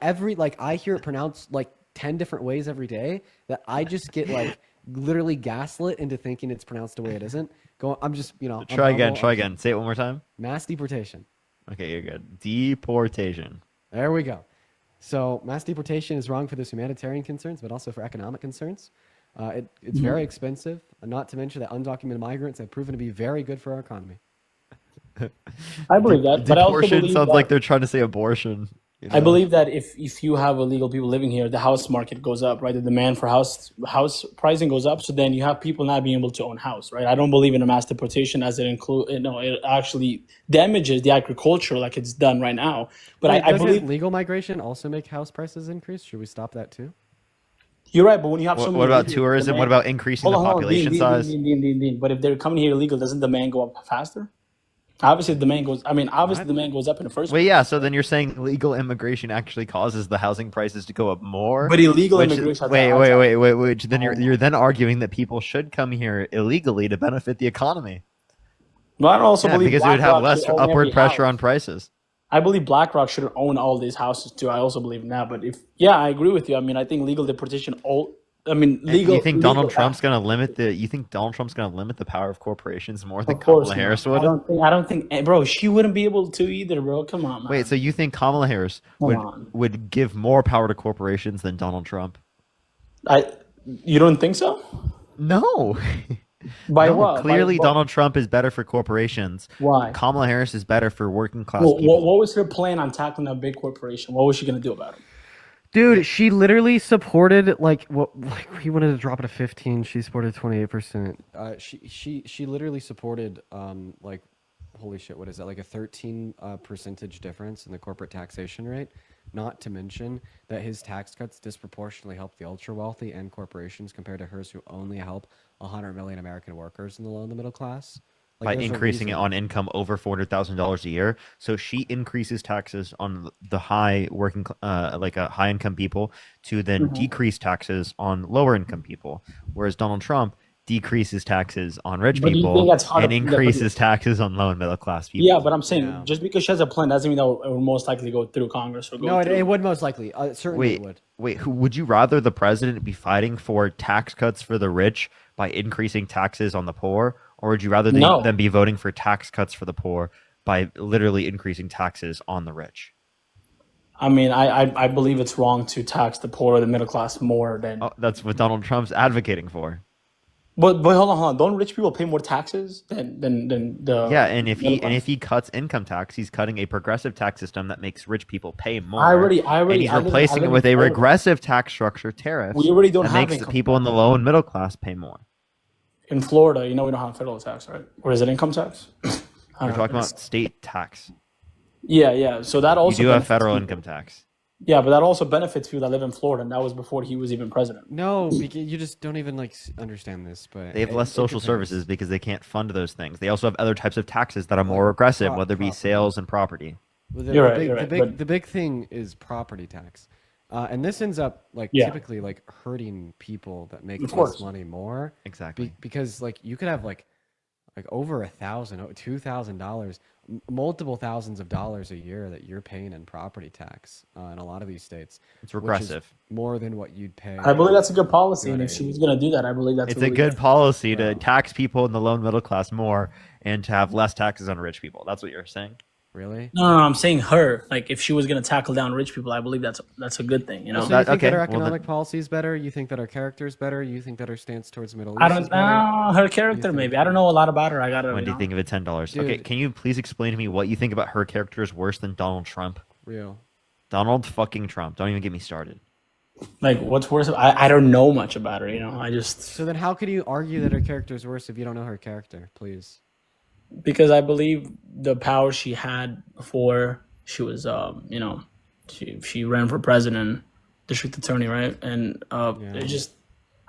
hear it pronounced like 10 different ways every day that I just get like literally gaslit into thinking it's pronounced the way it isn't. I'm just, I'm Try again. humble. Try again. Say it one more time. Mass deportation. Okay, you're good. Deportation. There we go. So mass deportation is wrong for those humanitarian concerns, but also for economic concerns. It's very expensive, not to mention that undocumented migrants have proven to be very good for our economy. I believe that, but I also Deportation believe sounds that, like they're trying to say abortion. You I know? believe that if you have illegal people living here, the house market goes up, right? The demand for house pricing goes up, so then you have people not being able to own house, right? I don't believe in a mass deportation as it actually damages the agriculture like it's done right now. But Wait, I doesn't believe legal migration also make house prices increase? Should we stop that too? you're right. But when you have so What many about illegals, tourism? demand- What about increasing the hold on, population size? Dean. But if they're coming here illegal, doesn't demand go up faster? Obviously, the demand goes. I mean, obviously, the demand goes up in the first Wait, place. yeah. So then you're saying illegal immigration actually causes the housing prices to go up more? But illegal Which, immigration. wait. Which then you're then arguing that people should come here illegally to benefit the economy. Well, I don't also Yeah, believe because it would have BlackRock less should own upward every pressure house. on prices. I believe BlackRock should own all these houses too. I also believe in that. But I agree with you. I mean, I think legal deportation. Legal. You think Donald legal- Trump's going to limit the? You think Donald Trump's going to limit the power of corporations more than Of course, Kamala not. Harris would? I don't think, bro. She wouldn't be able to either, bro. Come on, man. Wait, so you think Kamala Harris Come on. would give more power to corporations than Donald Trump? You don't think so? No. By No, what? clearly By, Donald Trump is better for corporations. Why? Kamala Harris is better for working class Well, people. what was her plan on tackling a big corporation? What was she gonna do about it? Dude, she literally supported like he wanted to drop it to 15. She supported 28%. She literally supported like holy shit, what is that? Like a 13 percentage difference in the corporate taxation rate. Not to mention that his tax cuts disproportionately help the ultra wealthy and corporations compared to hers who only help 100 million American workers in the low and the middle class. By there's a increasing it reason. on income over $400,000 a year. So she increases taxes on the high working, high income people to then decrease taxes on lower income people. Whereas Donald Trump decreases taxes on rich But do you think people that's hard and to- increases taxes on low and middle class people. Yeah, but I'm saying Yeah. just because she has a plan doesn't mean that it will most likely go through Congress or go No, through. it would most likely. Certainly it would. Wait, would you rather the president be fighting for tax cuts for the rich by increasing taxes on the poor, or would you rather No. them be voting for tax cuts for the poor by literally increasing taxes on the rich? I mean, I believe it's wrong to tax the poor or the middle class more than. Oh, that's what Donald Trump's advocating for. But hold on. Don't rich people pay more taxes than the? Yeah, and if middle class? he cuts income tax, he's cutting a progressive tax system that makes rich people pay more. I already. and he's I live- I replacing live it with in a Florida. regressive tax structure tariff. We already don't that have makes the income people in the low and middle class pay more. In Florida, we don't have federal tax, right? Or is it income tax? I We're don't know. talking about state tax. Yeah. So that You also do have benefits federal people. income tax. Yeah, but that also benefits people that live in Florida, and that was before he was even president. No, because you just don't even understand this. But They have less it social depends. services because they can't fund those things. They also have other types of taxes that are more regressive, whether it be property. sales and property. Well, You're right, but- the big thing is property tax, and this ends up Yeah. typically hurting people that make Of less course. money more. Exactly. Because you could have over $1,000, $2,000, multiple thousands of dollars a year that you're paying in property tax in a lot of these states. It's which is regressive. more than what you'd pay. I believe that's a good policy, and if Right. she was going to do that, I believe that's It's really a good policy to Wow. tax people in the low and middle class more and to have less taxes on rich people. That's what you're saying. Really? No, I'm saying her. Like, if she was going to tackle down rich people, I believe that's a good thing. You know, So you that- think that okay, our well, then- economic policy is better? You think that our character is better? You think that our stance towards the Middle East I is don't better? know her character. think- Maybe I don't know a lot about her. I got to. When do you think of it? $10. Okay, Dude. can you please explain to me what you think about her character is worse than Donald Trump? Real. Donald fucking Trump. Don't even get me started. Like, what's worse? I don't know much about her. You know, I just. So then how could you argue that her character is worse if you don't know her character? Please. because I believe the power she had before she was, she ran for president, district attorney, right? And Yeah. it just,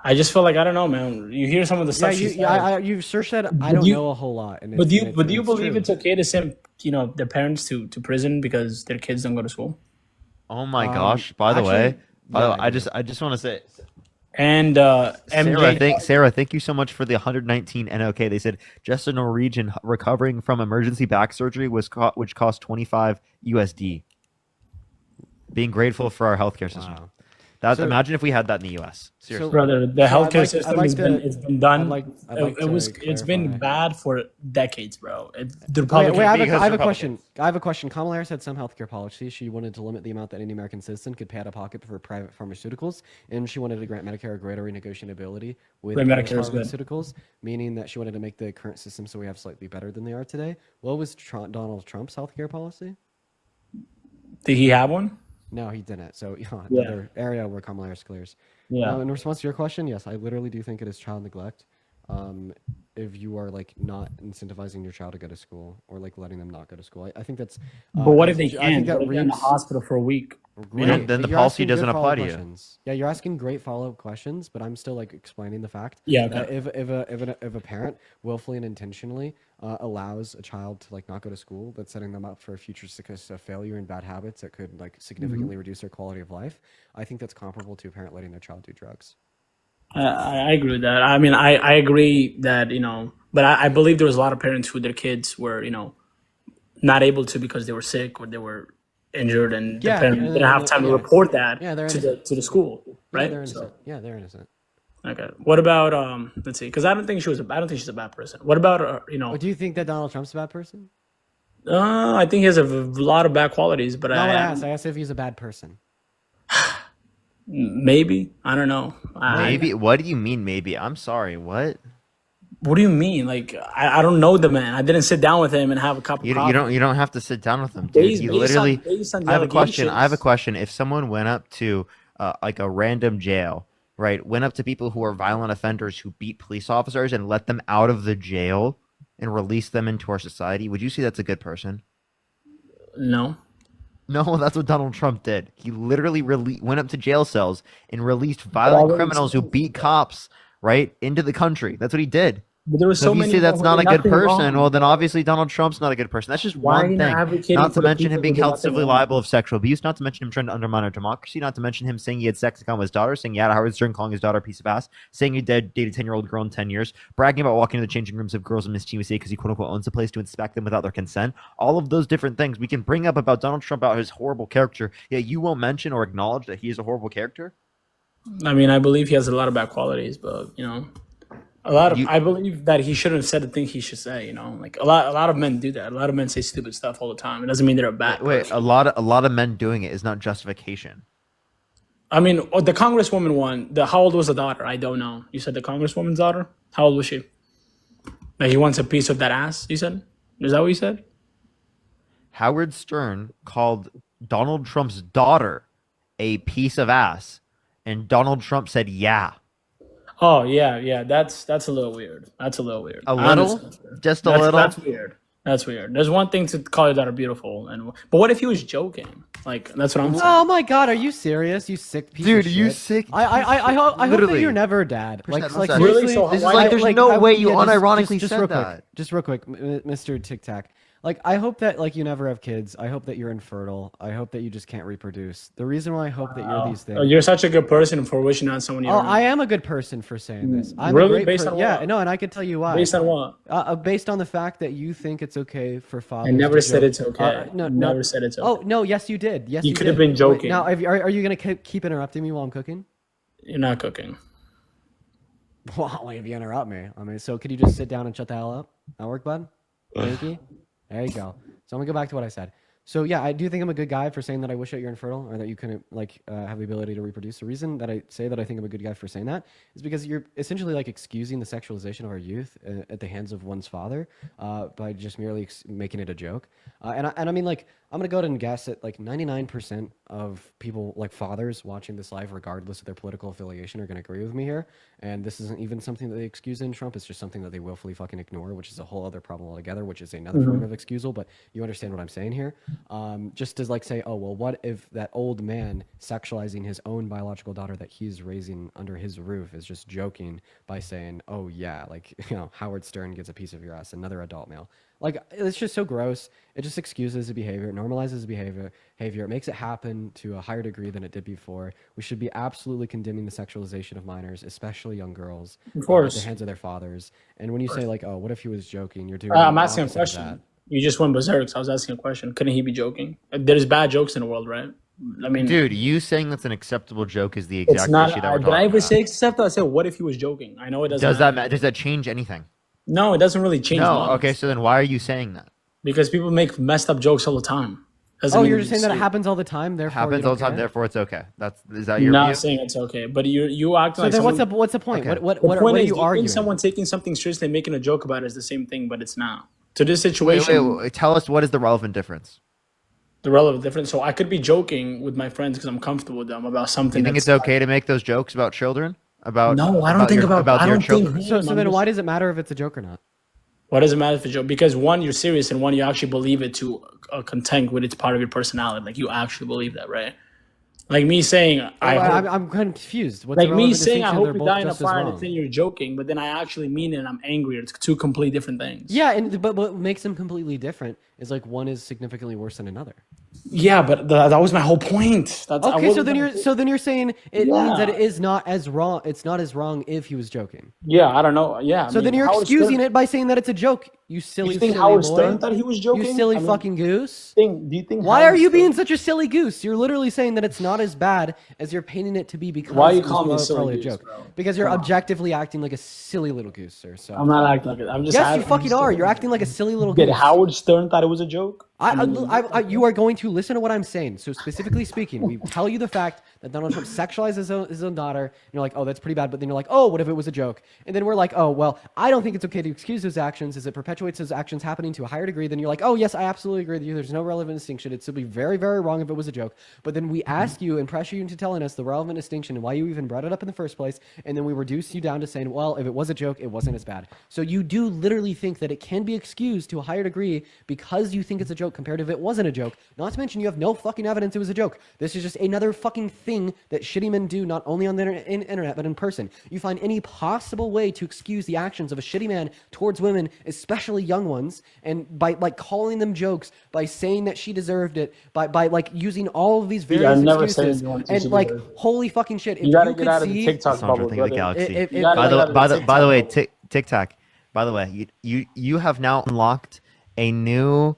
I just feel like I don't know, man. You hear some of the Yeah, stuff she said. you've searched that. I But don't do know you, a whole lot, and but it's do and you, it's but do and you it's believe true. it's okay to send, their parents to prison because their kids don't go to school? Oh my gosh! Actually, By the yeah, way, I do. I just want to say, And Sarah, MJ, thank you so much for the 119 NOK. They said just a Norwegian recovering from emergency back surgery which cost 25 USD. Being grateful for our healthcare system. Wow. That So imagine if we had that in the U.S. so Seriously. brother, the so healthcare I'd system like has been, to it's been done. I'd like to It's been clarify. bad for decades, bro. The Wait, Republican. Because I have a question. Republicans. I have a question. Kamala Harris had some healthcare policy. She wanted to limit the amount that any American citizen could pay out of pocket for private pharmaceuticals, and she wanted to grant Medicare a greater renegotiability with Great private Medicare is good. pharmaceuticals, meaning that she wanted to make the current system so we have slightly better than they are today. What was Donald Trump's healthcare policy? Did he have one? No, he didn't. So Yeah, another area where Kamala Harris clears. yeah. Now, in response to your question, yes, I literally do think it is child neglect. If you are like not incentivizing your child to go to school or like letting them not go to school, I think that's. But what if As they I think can't? that What if they're in the reaps. hospital for a week? Great, Then but the you're policy asking good doesn't apply follow-up to you. questions. Yeah, you're asking great follow-up questions, but I'm still like explaining the fact Yeah, that okay. if a parent willfully and intentionally allows a child to like not go to school, that's setting them up for a future success of failure and bad habits that could like significantly reduce their quality of life. I think that's comparable to a parent letting their child do drugs. I agree with that. I mean, I agree that, but I believe there was a lot of parents who their kids were, not able to because they were sick or they were injured, and the Yeah, parent didn't have time to yeah, report that yeah, they're to the innocent. school, Yeah, right? they're So innocent. Yeah, they're innocent. okay. What about let's see, because I don't think she's a bad person. What about But do you think that Donald Trump's a bad person? I think he has a lot of bad qualities, but Not what I asked. I asked if he's a bad person. maybe I don't know. Maybe. What do you mean? Maybe. I'm sorry. What? What do you mean? Like I don't know the man. I didn't sit down with him and have a cup of coffee. You don't have to sit down with them, dude. He literally. Based on the I have a question. I have a allegations. question. If someone went up to like a random jail, right? Went up to people who are violent offenders who beat police officers and let them out of the jail and release them into our society, would you say that's a good person? No. No, that's what Donald Trump did. He literally went up to jail cells and released But I violent wouldn't criminals who say beat that. cops, right, into the country. That's what he did. But there were So so if you many say of them that's who not did a good nothing person, well, wrong. then obviously Donald Trump's not a good person. That's just Why are one you not thing. advocating Not for to the mention him people who being did held nothing civilly wrong? liable of sexual abuse. Not to mention him trying to undermine our democracy. Not to mention him saying he had sex to come with his daughter, saying he had Howard Stern calling his daughter a piece of ass, saying he dated 10-year-old girl in 10 years, bragging about walking into the changing rooms of girls in mischievous because he quote unquote owns the place to inspect them without their consent. All of those different things we can bring up about Donald Trump, about his horrible character, yet you won't mention or acknowledge that he is a horrible character. I mean, I believe he has a lot of bad qualities, but You I believe that he shouldn't have said the thing he should say. Like a lot of men do that. A lot of men say stupid stuff all the time. It doesn't mean they're a bad wait. person. A lot of men doing it is not justification. I mean, the Congresswoman one. How old was the daughter? I don't know. You said the Congresswoman's daughter. How old was she? That he wants a piece of that ass. You said. Is that what you said? Howard Stern called Donald Trump's daughter a piece of ass, and Donald Trump said, "Yeah." Oh yeah, yeah. That's a little weird. That's a little weird. A I little, understand. just a little. That's weird. That's weird. There's one thing to call your daughter beautiful, but what if he was joking? Like that's what I'm saying. Oh my God, are you serious? You sick piece Dude, of you shit. sick I hope that Literally. you're never a dad. Push that Like mustache. Really? seriously. So This is why- like there's no way you yeah, unironically just said real that. quick, just real quick, Mr. Tic Tac. Like I hope that like you never have kids. I hope that you're infertile. I hope that you just can't reproduce. The reason why I hope that you're these things. Oh, you're such a good person for wishing on someone you Oh, don't know. I am a good person for saying this. I'm Really? a great Based on Yeah, what? no, and I can tell you why. Based on what? Based on the fact that you think it's okay for fathers. I never to said joke. it's okay. No, Never said it's okay. Oh no, yes you did. Yes, You you could have did. been joking. Now, are you gonna keep interrupting me while I'm cooking? You're not cooking. Well, if you interrupt me, I mean, so could you just sit down and shut the hell up? That work, bud? Thank you. There you go. So I'm gonna go back to what I said. So yeah, I do think I'm a good guy for saying that I wish that you're infertile or that you couldn't have the ability to reproduce. The reason that I say that I think I'm a good guy for saying that is because you're essentially like excusing the sexualization of our youth at the hands of one's father by just merely making it a joke. And I mean, like, I'm gonna go ahead and guess that like 99% of people, like fathers watching this live, regardless of their political affiliation, are gonna agree with me here. And this isn't even something that they excuse in Trump. It's just something that they willfully fucking ignore, which is a whole other problem altogether, which is another form of excusal. But you understand what I'm saying here. Just to like say, oh, well, what if that old man sexualizing his own biological daughter that he's raising under his roof is just joking by saying, oh yeah, like, you know, Howard Stern gets a piece of your ass, another adult male. Like, it's just so gross. It just excuses the behavior, it normalizes the behavior. It makes it happen to a higher degree than it did before. We should be absolutely condemning the sexualization of minors, especially young girls, Of course. at the hands of their fathers. And when you say like, oh, what if he was joking? You're doing. I'm the asking a opposite of that. question. You just went berserk. So I was asking a question. Couldn't he be joking? There's bad jokes in the world, right? I mean, Dude, you saying that's an acceptable joke is the it's exact not. issue that we're Did I talking ever about. say accept? I said, what if he was joking? I know it doesn't. Does that matter. does that change anything? No, it doesn't really change. No. much. Okay, so then why are you saying that? Because people make messed up jokes all the time. Doesn't Oh, mean you're you just saying that it see happens all the time. Therefore, you Happens don't all the time, care? therefore it's okay. Is that your Not view? saying it's okay, but you acting So like then, someone, what's the point? Okay. What the what point are is, you do you arguing? think someone taking something seriously and making a joke about it is the same thing, but it's not. To this Wait, situation, wait, tell us what is the relevant difference. the relevant difference. So I could be joking with my friends because I'm comfortable with them about Do something. you think that's it's okay to make those jokes about children? About No, I don't think your, about. I your don't children? think. So then, why does it matter if it's a joke or not? What does it matter if it's a joke? Because one, you're serious, and one, you actually believe it to content with it's part of your personality. Like you actually believe that, right? Like me saying, I'm kind of confused. What's like the me relevant saying, I distinction? hope They're you both die in a just as fire, and wrong. it's saying you're joking, but then I actually mean it, and I'm angry. It's two completely different things. Yeah, but what makes them completely different is like one is significantly worse than another. Yeah, but that was my whole point. That's I Okay, wasn't gonna- so then you're saying it means that Yeah. it is not as wrong. It's not as wrong if he was joking. Yeah, I don't know. Yeah. So then you're excusing it by saying that it's a joke. You silly, You think silly Howard boy. Stern thought he was joking? You silly I mean, fucking goose. do you think? Why Howard are you Stern- being such a silly goose? You're literally saying that it's not as bad as you're painting it to be because Why are you it was calling me a silly probably goose, a joke. bro? Because you're Come on. objectively acting like a silly little goose, sir. So I'm not acting like it. I'm just. yes, you I'm fucking just- are. You're acting like a silly little Did goose. Howard Stern thought it was a joke? You are going to listen to what I'm saying. So specifically speaking, we tell you the fact that Donald Trump sexualized his own daughter. And you're like, oh, that's pretty bad. But then you're like, oh, what if it was a joke? And then we're like, oh, well, I don't think it's okay to excuse his actions as it perpetuates his actions happening to a higher degree. Then you're like, oh, yes, I absolutely agree with you. There's no relevant distinction. It'd still be very, very wrong if it was a joke. But then we ask you and pressure you into telling us the relevant distinction and why you even brought it up in the first place. And then we reduce you down to saying, well, if it was a joke, it wasn't as bad. So you do literally think that it can be excused to a higher degree because you think it's a joke compared to if it wasn't a joke. Not to mention you have no fucking evidence it was a joke. This is just another fucking thing that shitty men do, not only on the internet, but in person. You find any possible way to excuse the actions of a shitty man towards women, especially young ones, and by like calling them jokes, by saying that she deserved it, by like using all of these various never said excuses, anyone and she like deserved it. holy fucking shit. If You gotta you get could out of the see, TikTok Sandra bubble, thing of the brother. galaxy. You gotta get out of the By the way, TikTok TikTok. By the way, you have now unlocked a new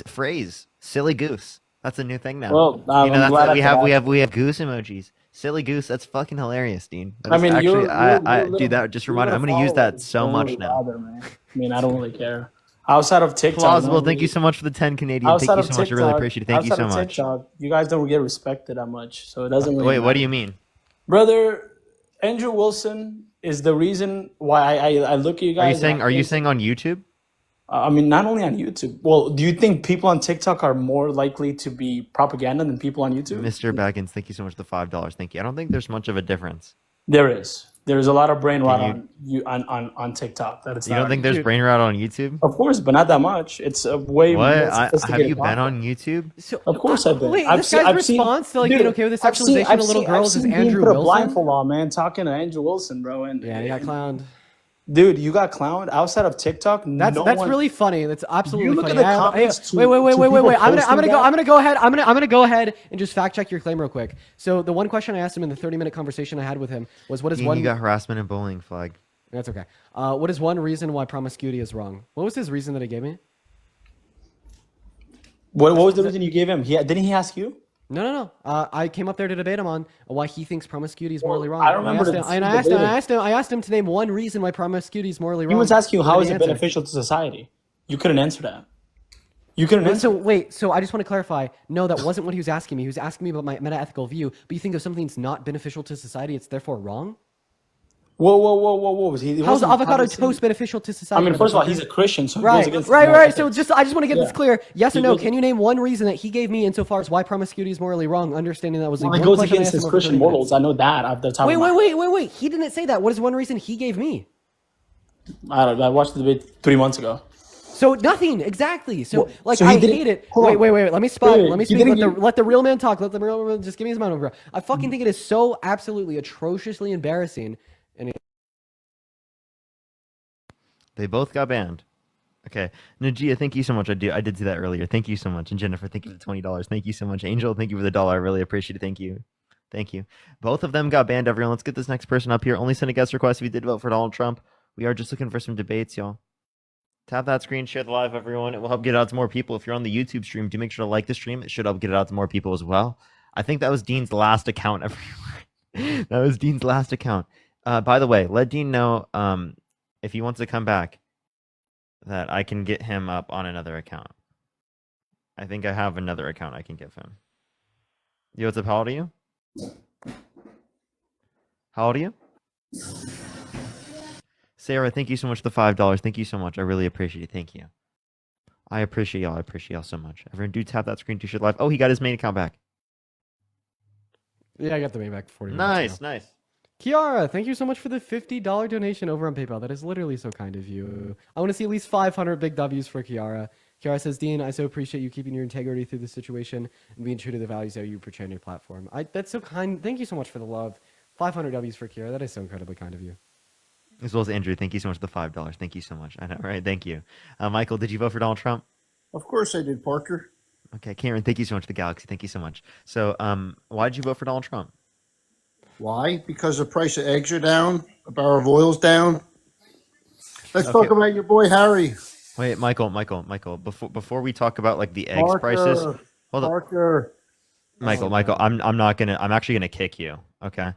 phrase, silly goose. That's a new thing now. Well, you know, I'm that's glad we I have could we have goose emojis. Silly goose. That's fucking hilarious, Dean. That I is mean, actually, you're dude, that just reminded. I'm gonna use that so much now. Man. I mean, I don't really care. Outside of TikTok, Plausible. normally- Thank you so much for the 10 Canadian. Outside Thank you of so much. I TikTok, really appreciate it. Thank you so outside of much. TikTok, you guys don't get respected that much, so it doesn't really. Wait, what matter. do you mean? Brother? Andrew Wilson is the reason why I look at you guys. Are you saying on YouTube? I mean, not only on YouTube. Well, do you think people on TikTok are more likely to be propaganda than people on YouTube? Mr. Baggins, thank you so much for the $5. Thank you. I don't think there's much of a difference. There is. There's a lot of brain rot you- on TikTok. That it's You not don't on think there's YouTube. brain rot on YouTube? Of course, but not that much. It's a way What? more Have sophisticated you been platform. on YouTube? So, Of course I've been. Wait, I've this seen- guy's I've seen- response to like dude, being okay with the I've seen- sexualization I've of little seen- girls I've is seen Dean Andrew put a Wilson. blindfold on, man, talking to Andrew Wilson, bro. And Yeah, he got clowned. dude, you got clowned outside of TikTok. That's really funny. That's absolutely You look funny. at the comments Wait. to I'm people gonna posting go ahead. I'm gonna go ahead and just fact check your claim real quick. So the one question I asked him in the 30-minute conversation I had with him was, "What is Dean, one?" you got harassment and bullying flag. That's okay. What is one reason why promiscuity is wrong? What was his reason that he gave me? What was the reason you gave him? Didn't he ask you? No. I came up there to debate him on why he thinks promiscuity is morally wrong. I don't remember I asked him to name one reason why promiscuity is morally wrong. He was asking you And how then is he it answered. beneficial to society. You couldn't answer that. You couldn't Wait, answer. so wait, so I just want to clarify. No, that wasn't what he was asking me. He was asking me about my meta-ethical view. But you think if something's not beneficial to society, it's therefore wrong? Whoa. He How's wasn't avocado obviously- toast beneficial to I society? mean, first of all, motherfucker? he's a Christian, so he goes Right. against So I just want to get this Yeah. clear. Yes or He no? goes- Can you name one reason that he gave me insofar as why promiscuity is morally wrong? Understanding that was Well, the it one goes question I against asked his him over Christian 30 minutes. morals. I know that off the top of my Wait. He didn't say that. What is one reason he gave me? I watched the debate 3 months ago. So nothing exactly. So Well, like so he I didn't- hate it. hold on. Wait. Let me spot. Wait, Let me he speak. didn't Let the real man talk. Let the real man just give me his mind over. I fucking think it is so absolutely atrociously embarrassing. And They both got banned. Okay. Najia, thank you so much. I did see that earlier. Thank you so much. And Jennifer, thank you for the $20. Thank you so much. Angel, thank you for the $1. I really appreciate it. Thank you. Thank you. Both of them got banned, everyone. Let's get this next person up here. Only send a guest request if you did vote for Donald Trump. We are just looking for some debates, y'all. Tap that screen, share the live, everyone. It will help get it out to more people. If you're on the YouTube stream, do make sure to like the stream. It should help get it out to more people as well. I think that was Dean's last account, everyone. That was Dean's last account. By the way, let Dean know if he wants to come back that I can get him up on another account. I think I have another account I can give him. Yo, what's up? How old are you? How old are you? Sarah, thank you so much for the $5. Thank you so much. I really appreciate it. Thank you. I appreciate y'all. I appreciate y'all so much. Everyone do tap that screen to share live. Oh, he got his main account back. yeah, I got the main back 40 minutes ago. Nice. Kiara, thank you so much for the $50 donation over on PayPal. That is literally so kind of you. I want to see at least 500 big W's for Kiara. Kiara says, Dean, I so appreciate you keeping your integrity through this situation and being true to the values that you portray on your platform. That's so kind. Thank you so much for the love. 500 W's for Kiara. That is so incredibly kind of you. As well as Andrew, thank you so much for the $5. Thank you so much. I know, right? Thank you. Michael, did you vote for Donald Trump? Of course I did, Parker. Okay, Karen, thank you so much for the Galaxy. Thank you so much. So, why did you vote for Donald Trump? Why? Because the price of eggs are down, a barrel of oil's down. Let's Okay. talk about your boy Harry. Wait, Michael. Before we talk about like the eggs prices, hold on. Parker. Michael, I'm not gonna. I'm actually gonna kick you. Okay,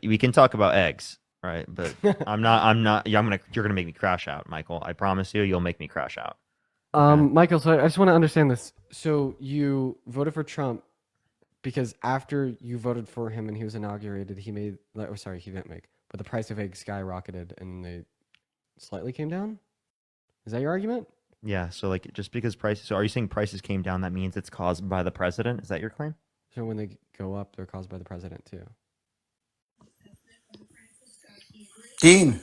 we can talk about eggs, right? But I'm not. Yeah, you're gonna make me crash out, Michael. I promise you, you'll make me crash out. Okay. Michael, so I just want to understand this. So you voted for Trump because after you voted for him and he was inaugurated, he made. Oh, sorry, he didn't make. But the price of eggs skyrocketed and they slightly came down. Is that your argument? Yeah. So like, just because prices. So are you saying prices came down? That means it's caused by the president. Is that your claim? So when they go up, they're caused by the president too. Dean.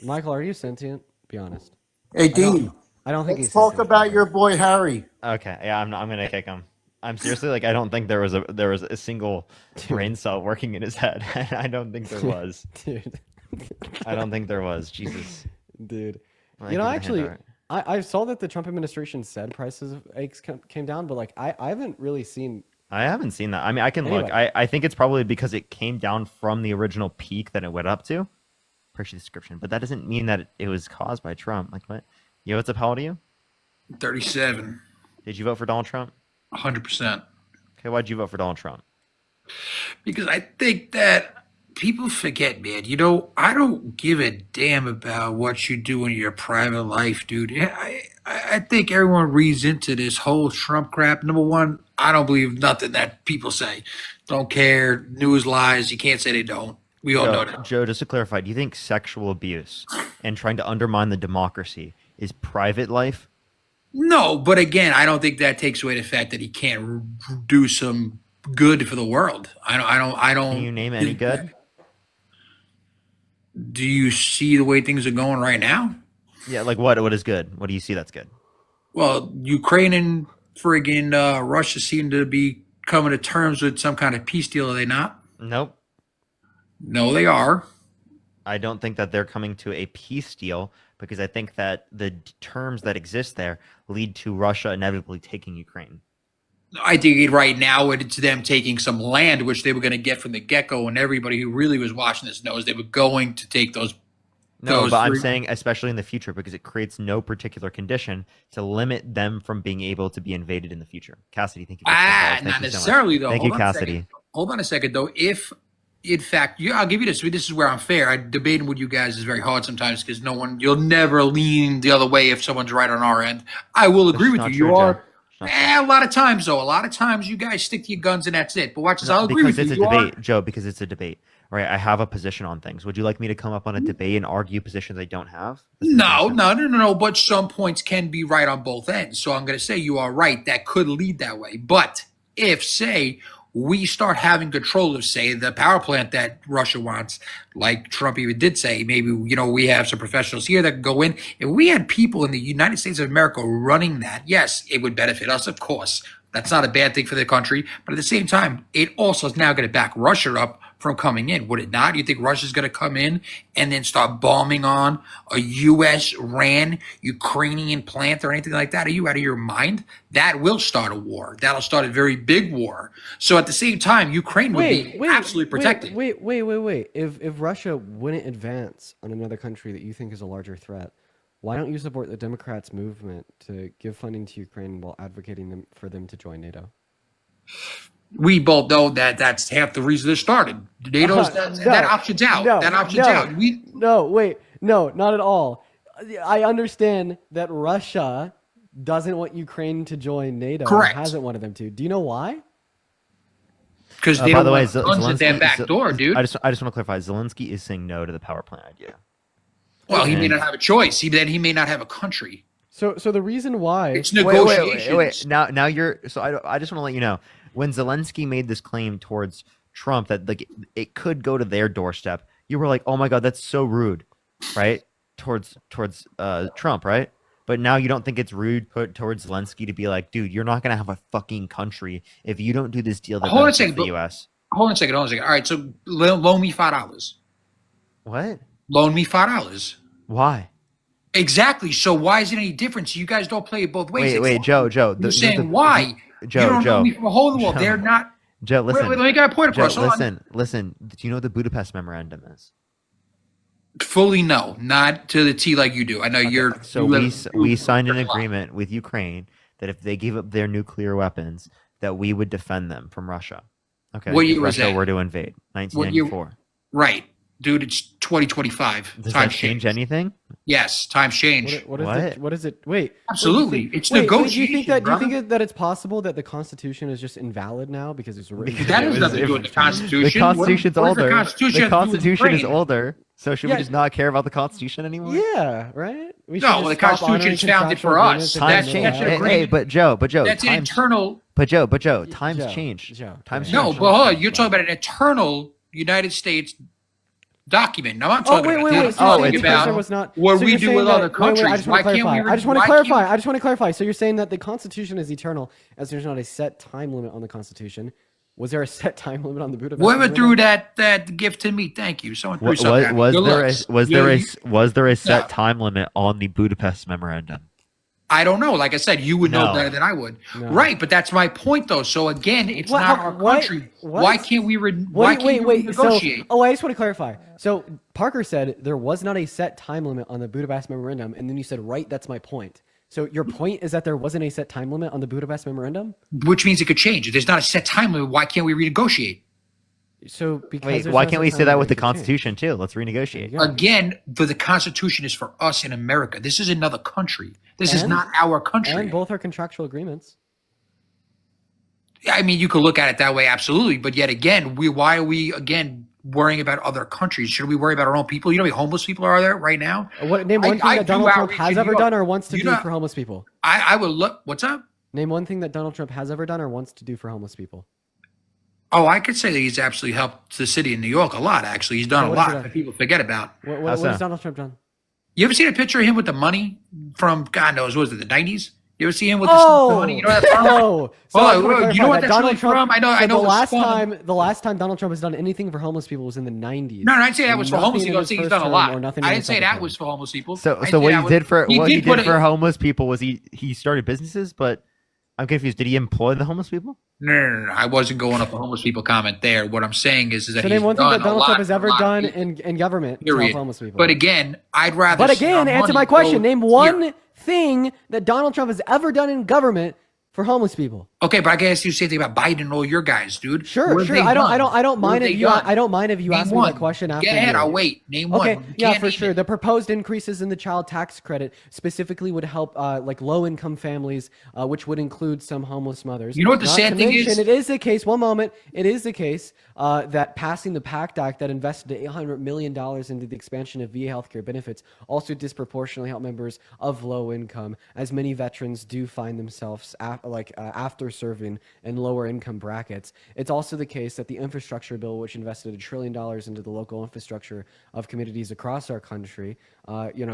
Michael, are you sentient? Be honest. Hey, Dean. I don't think Let's he's talk sentient. about your boy Harry. Okay. Yeah. I'm gonna kick him. I'm seriously like, I don't think there was a single brain cell working in his head. I don't think there was. Dude. I don't think there was. Jesus. Dude. Well, You know, I give it a actually, hand I saw that the Trump administration said prices of eggs came down, but like I haven't really seen. I haven't seen that. I mean, I can look. Anyway. I think it's probably because it came down from the original peak that it went up to. Appreciate the description, but that doesn't mean that it was caused by Trump. Like what? Yo, what's up? How old are you? 37, Did you vote for Donald Trump? 100%. Okay, why'd you vote for Donald Trump? Because I think that people forget, man. You know, I don't give a damn about what you do in your private life, dude. Yeah, I think everyone reads into this whole Trump crap. Number one, I don't believe nothing that people say. Don't care. News lies. You can't say they don't. We all know that. Joe, just to clarify, do you think sexual abuse and trying to undermine the democracy is private life? No, but again, I don't think that takes away the fact that he can't do some good for the world. I don't. Can you name any good? Do you see the way things are going right now? Yeah, like what? What is good? What do you see that's good? Well, Ukraine and friggin' Russia seem to be coming to terms with some kind of peace deal, are they not? Nope. No, they are. I don't think that they're coming to a peace deal because I think that the terms that exist there lead to Russia inevitably taking Ukraine. I think right now it's them taking some land, which they were going to get from the get-go, and everybody who really was watching this knows they were going to take those. No, those but I'm three- saying especially in the future because it creates no particular condition to limit them from being able to be invaded in the future. Cassidy, thank you. For the $10. Thank not you so much. necessarily though. Thank Hold you, on a Cassidy. second. Hold on a second though. If in fact, I'll give you this. This is where I'm fair. Debating with you guys is very hard sometimes because you'll never lean the other way if someone's right on our end. I will That's agree just with not you. true, You Joe. are. It's not true. A lot of times, though, you guys stick to your guns and that's it. But watch this. I'll agree Because with it's you. a You are. debate, Joe. Because it's a debate, right? I have a position on things. Would you like me to come up on a debate and argue positions I don't have? No. But some points can be right on both ends. So I'm going to say you are right. That could lead that way. But if, say, we start having control of, say, the power plant that Russia wants, like Trump even did say, maybe, we have some professionals here that can go in. If we had people in the United States of America running that, yes, it would benefit us, of course. That's not a bad thing for the country. But at the same time, it also is now going to back Russia up from coming in, would it not? You think Russia's going to come in and then start bombing on a U.S. ran Ukrainian plant or anything like that? Are you out of your mind? That will start a war. That'll start a very big war. So at the same time, Ukraine would be absolutely protected. Wait. If Russia wouldn't advance on another country that you think is a larger threat, why don't you support the Democrats' movement to give funding to Ukraine while advocating for them to join NATO? We both know that that's half the reason it started. NATO's that option's out. That option's out. No, not at all. I understand that Russia doesn't want Ukraine to join NATO. Correct. Hasn't wanted them to. Do you know why? Because they by don't the way, want guns at their back door, dude. I just want to clarify. Zelensky is saying no to the power plant idea. Well, he may not have a choice. He may not have a country. So the reason why It's negotiations. Wait. Now you're. So I just want to let you know, when Zelensky made this claim towards Trump that like it could go to their doorstep, you were like, oh my god, that's so rude, right? Towards Trump, right? But now you don't think it's rude put towards Zelensky to be like, dude, you're not gonna have a fucking country if you don't do this deal that benefits the U.S. Hold on a second. All right, so loan me $5. What? Loan me $5. Why? Exactly. So why is it any different? You guys don't play it both ways. Wait, Joe. You're saying why? Joe, you don't Joe. know me from a hole in the wall. They're not. Joe, listen. Wait, let me get a point across. Joe, listen. Do you know what the Budapest Memorandum is? Fully no, not to the T like you do. I know you're. So we signed an agreement with Ukraine that if they gave up their nuclear weapons, that we would defend them from Russia. Okay. What year if was Russia that? were to invade? 1994. Right, dude. It's 2025. Does Time that change anything? Yes, times change. What is it? Wait. Absolutely, it's Wait, negotiation. do you think that it's possible that the Constitution is just invalid now because it's written? That has nothing to do with the Constitution. The Constitution's older. The Constitution is Ukraine? older. So should we just not care about the Constitution anymore? Yeah, right. We should No, just the stop Constitution's honoring founded for contractual us. agreements and Times That's- then change. an allow- agreement. But Joe. That's an times, internal. But Joe. Times Joe, change. Joe, Times go ahead. No, change. but hold on. You're talking about an internal United States document. No, I'm talking about. wait. I'm So talking the about answer was not what so we you're do saying with that- other countries. I just Why want to can't we? clarify. I just want to clarify. So you're saying that the Constitution is eternal, as there's not a set time limit on the Constitution. Was there a set time limit on the Budapest? Whoever Agreement? threw that gift to me, thank you. Someone threw something. at me. Was Good there looks. was there a set No. time limit on the Budapest Memorandum? I don't know. Like I said, you would know No. better than I would. No. Right, but that's my point, though. So again, it's What- not how- our what- country. what? Why can't we? Why can't we negotiate? So, I just want to clarify. So Parker said there was not a set time limit on the Budapest Memorandum, and then you said, right, that's my point. So your point is that there wasn't a set time limit on the Budapest Memorandum? Which means it could change. If there's not a set time limit, why can't we renegotiate? So because Wait, there's why no can't set we time say that limit, with the it could change. Constitution too? Let's renegotiate. Yeah. Again, the Constitution is for us in America. This is another country. This is And- not our country. And both are contractual agreements. I mean, you could look at it that way, absolutely. But yet again, why are we again worrying about other countries? Should we worry about our own people? You know how many homeless people are there right now? Name one thing I that do Donald Trump outreach has in ever New York. done or wants to You do know- for homeless people. I would look. What's up? Name one thing that Donald Trump has ever done or wants to do for homeless people. Oh, I could say that he's absolutely helped the city of New York a lot. Actually, he's done So a what has he lot done? that people forget about. What How's has that? Donald Trump done? You ever seen a picture of him with the money from God knows what was it, the 90s? You ever see him with Oh, the money? You know what that's from? oh, so Oh, I just wanna you clarify know what that that's Donald really Trump, from? I know- so I know the it was from- the last time Donald Trump has done anything for homeless people was in the 90s. No, I'd say that was for Nothing homeless in people. I'd his say he's first done a term lot. or nothing I in didn't his say second that term. was for homeless people. So I'd so say what that he was- did for what he put did it- for homeless people was he started businesses, but I'm confused. Did he employ the homeless people? No. I wasn't going up a homeless people comment there. What I'm saying is that So he's name one thing done that a Donald lot Trump has for a ever lot of done people, in government to help period. homeless people. But again, I'd rather. But see our again, answer money my question. go Name here. one thing that Donald Trump has ever done in government for homeless people. Okay, but I can ask you the same thing about Biden and all your guys, dude. Sure, What have sure. they I don't, done? I don't, I don't What have mind if they you. done? I don't mind if you Name ask me one. that question after Go ahead, you. I'll wait. Name Okay, one. You yeah, can't for name sure. it. The proposed increases in the child tax credit specifically would help like low-income families, which would include some homeless mothers. You know what the Not sad to thing mention, is? it is the case. One moment, it is the case that passing the PACT Act that invested $800 million into the expansion of VA healthcare benefits also disproportionately help members of low income, as many veterans do find themselves after serving in lower income brackets. It's also the case that the infrastructure bill, which invested $1 trillion into the local infrastructure of communities across our country,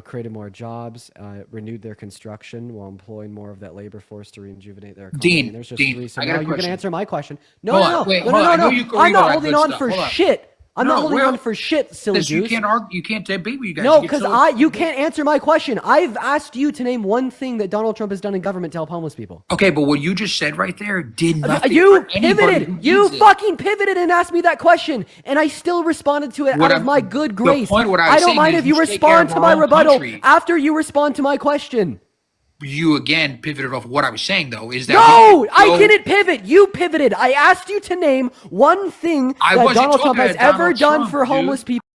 created more jobs, renewed their construction while employing more of that labor force to rejuvenate their economy. And there's just Dean, three. So I now got a you're going to question. answer my question. No, Hold no, on, no, wait, no, hold no, on. I no, know no. you can I'm read all not that holding good on stuff. for Hold on. shit. I'm not No, holding well, on for shit, silly because you goose. can't debate with you guys. No, You get because so- you can't answer my question. I've asked you to name one thing that Donald Trump has done in government to help homeless people. Okay, but what you just said right there did nothing You for anybody who pivoted. You needs it. fucking pivoted and asked me that question, and I still responded to it What out of I'm- my good the grace. point what I I was don't saying mind is if you you take care respond of to our my own rebuttal country. after you respond to my question. You again pivoted off what I was saying though. Is that No, we could I go- didn't pivot. You pivoted. I asked you to name one thing I that wasn't Donald Trump talking has about ever Donald done Trump, for homeless dude. people.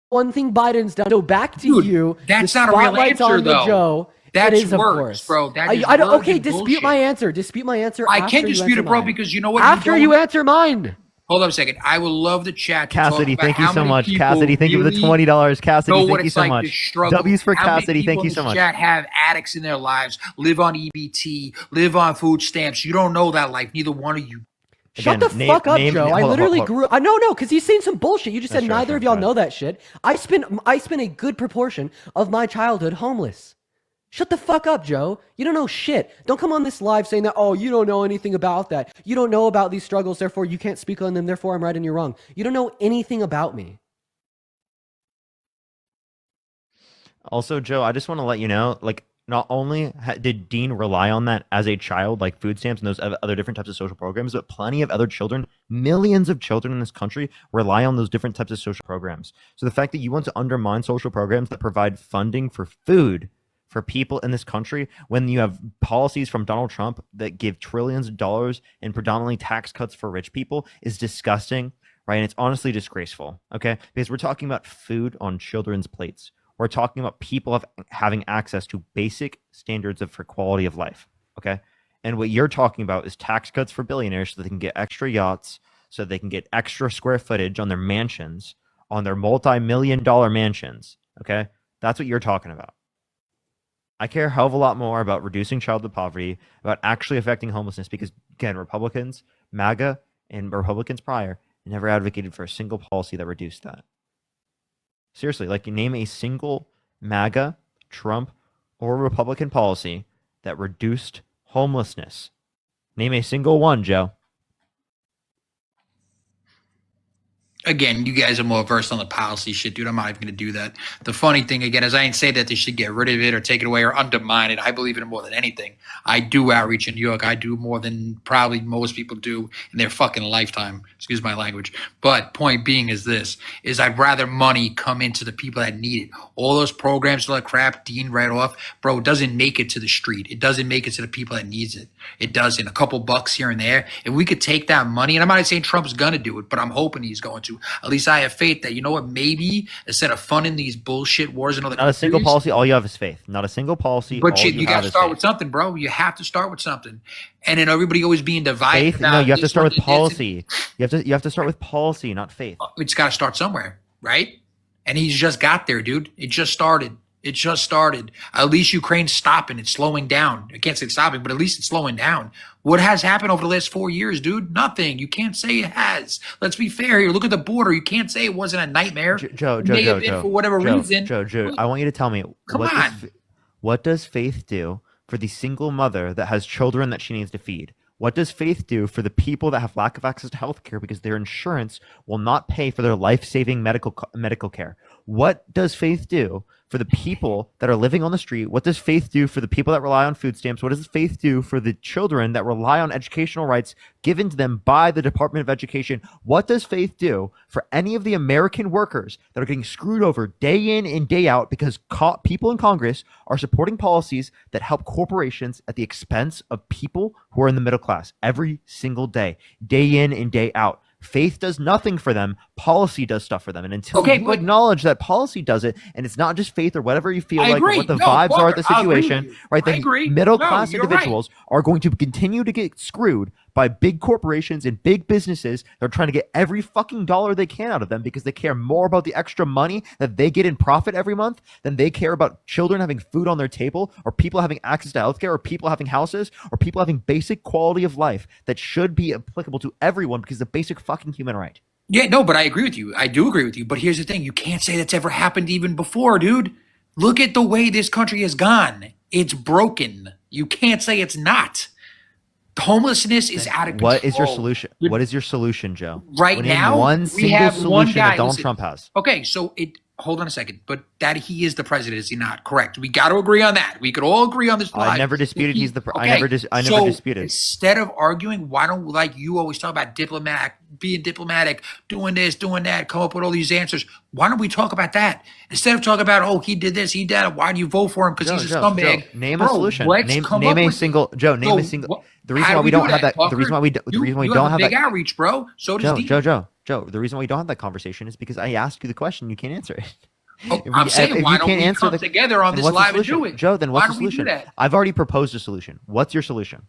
One thing Biden's done. So back to Dude, you. that's the not a real spotlight's answer, on the though. Joe. That's it is, of words, course, bro. That is I don't. words Okay, and dispute my bullshit. answer. Dispute my answer. I after can you dispute answer it, bro, mine. because you know what? After you answer mine. Hold up a second. I would love the chat to talk Cassidy, about thank you how so many much. people Cassidy, thank you for the really $20. Cassidy, know what thank you it's so like to much. struggle. W's for How many Cassidy, people thank you in so this much. chat have addicts in their lives, live on EBT, live on food stamps? You don't know that life. Neither one of you. Shut Again, the fuck up, Joe. I hold on, literally hold on. grew. No, because he's saying some bullshit. You just That's said true, neither that's of true. y'all Go know that shit. I spent a good proportion of my childhood homeless. Shut the fuck up, Joe. You don't know shit. Don't come on this live saying that, oh, you don't know anything about that. You don't know about these struggles, therefore you can't speak on them, therefore I'm right and you're wrong. You don't know anything about me. Also, Joe, I just want to let you know, like, not only did Dean rely on that as a child, like food stamps and those other different types of social programs, but plenty of other children, millions of children in this country rely on those different types of social programs. So the fact that you want to undermine social programs that provide funding for food for people in this country when you have policies from Donald Trump that give trillions of dollars in predominantly tax cuts for rich people is disgusting, right? And it's honestly disgraceful, okay? Because we're talking about food on children's plates. We're talking about people having access to basic standards for quality of life, okay? And what you're talking about is tax cuts for billionaires so they can get extra yachts, so they can get extra square footage on their mansions, on their multi-million-dollar mansions, okay? That's what you're talking about. I care a hell of a lot more about reducing childhood poverty, about actually affecting homelessness, because, again, Republicans, MAGA, and Republicans prior never advocated for a single policy that reduced that. Seriously, like, you name a single MAGA, Trump, or Republican policy that reduced homelessness. Name a single one, Joe. Again, you guys are more versed on the policy shit, dude. I'm not even going to do that. The funny thing, again, is I ain't say that they should get rid of it or take it away or undermine it. I believe in it more than anything. I do outreach in New York. I do more than probably most people do in their fucking lifetime. Excuse my language. But point being is this, is I'd rather money come into the people that need it. All those programs, all that crap Dean read off, bro, it doesn't make it to the street. It doesn't make it to the people that needs it. It doesn't. A couple bucks here and there. If we could take that money, and I'm not saying Trump's going to do it, but I'm hoping he's going to. At least I have faith that, you know what, maybe instead of funding these bullshit wars in other Not a single countries, policy. All you have is faith. Not a single policy. but all you got have to is start faith. with something, bro. You have to start with something. And then everybody always being divided Faith? about No, you have to this start one with did this and- policy. You have to start with policy, not faith. It's got to start somewhere, right? And he's just got there, dude. It just started. It just started. At least Ukraine's stopping. It's slowing down. I can't say it's stopping, but at least it's slowing down. What has happened over the last 4 years, dude? Nothing. You can't say it has. Let's be fair here. Look at the border. You can't say it wasn't a nightmare. Joe, It may have been for whatever reason. Joe, I want you to tell me Come on. What does faith do for the single mother that has children that she needs to feed? What does faith do for the people that have lack of access to health care because their insurance will not pay for their life-saving medical care? What does Faith do for the people that are living on the street? What does Faith do for the people that rely on food stamps? What does Faith do for the children that rely on educational rights given to them by the Department of Education? What does Faith do for any of the American workers that are getting screwed over day in and day out because people in Congress are supporting policies that help corporations at the expense of people who are in the middle class every single day in and day out? Faith does nothing for them. Policy does stuff for them. And until you acknowledge that policy does it, and it's not just faith or whatever you feel like, or what the vibes are at the situation, right? Then middle class individuals are going to continue to get screwed by big corporations and big businesses that are trying to get every fucking dollar they can out of them because they care more about the extra money that they get in profit every month than they care about children having food on their table, or people having access to healthcare, or people having houses, or people having basic quality of life that should be applicable to everyone because it's a basic fucking human right. Yeah, no, but I agree with you. I do agree with you. But here's the thing. You can't say that's ever happened even before, dude. Look at the way this country has gone. It's broken. You can't say it's not. Homelessness is out of control. What is your solution? What is your solution, Joe? Right now, one single solution that Donald Trump has. Okay, so hold on a second, but that he is the president, is he not? Correct. We got to agree on that. We could all agree on this. I never disputed he's the. I never disputed. Instead of arguing, why don't, like you always talk about being diplomatic, doing this, doing that, come up with all these answers? Why don't we talk about that instead of talking about, oh, he did this, he did that. Why do you vote for him? Because he's a scumbag. Joe, name a solution. Name a single. Joe, name a single. The reason why we don't have that. The reason why we don't have big outreach, bro. So does Joe. The reason why we don't have that conversation is because I asked you the question, you can't answer it. I'm saying, why don't we come together on this live and do it? Joe, then what's the solution? I've already proposed a solution. What's your solution?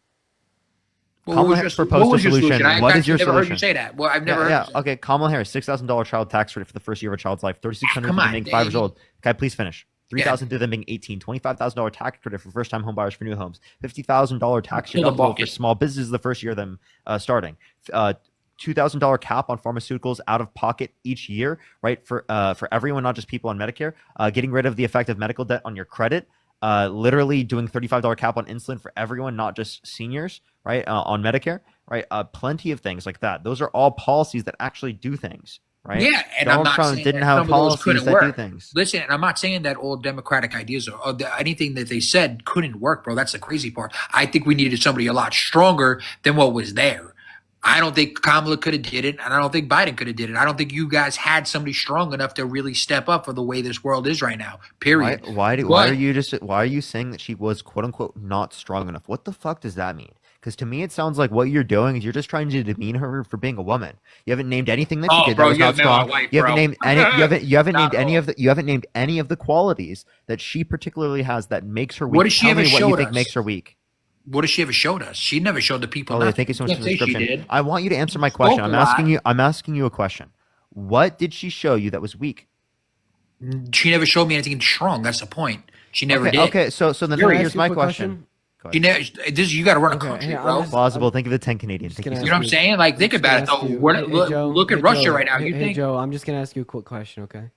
Kamala Harris proposed a solution. What is your solution? I've never heard you say that. Well, I've never heard you say that. Okay, Kamala Harris, $6,000 child tax credit for the first year of a child's life, $3,600 for them being 5 years old. Can I please finish? $3,000 through them being 18, $25,000 tax credit for first-time home buyers for new homes, $50,000 tax deductible for small businesses the first year of them starting, $2,000 cap on pharmaceuticals out of pocket each year, right, for everyone, not just people on Medicare, getting rid of the effect of medical debt on your credit, literally doing $35 cap on insulin for everyone, not just seniors, right, on Medicare, right, plenty of things like that. Those are all policies that actually do things. Right? Yeah, and Donald I'm not Trump saying didn't that have some of those policies couldn't that work. do things. Listen, and I'm not saying that all Democratic ideas or anything that they said couldn't work, bro. That's the crazy part. I think we needed somebody a lot stronger than what was there. I don't think Kamala could have did it, and I don't think Biden could have did it. I don't think you guys had somebody strong enough to really step up for the way this world is right now. Period. Why are you saying that she was quote unquote not strong enough? What the fuck does that mean? Because to me, it sounds like what you're doing is you're just trying to demean her for being a woman. You haven't named anything that she did that was not strong. You haven't named any. You haven't named any of the. You haven't named any of the qualities that she particularly has that makes her weak. What does she ever show us? What you think makes her weak? What has she ever showed us? She never showed the people. Oh, thank you so much for the description. I want you to answer my question. I'm asking you a question. What did she show you that was weak? She never showed me anything strong. That's the point. She never did. Okay, so then here's my question. You got to run a country, bro. Plausible. Think of the 10 Canadian. You know what I'm saying? Like, think about it, though. Look at Russia right now. Hey, Joe, I'm just going to ask you a quick question, okay?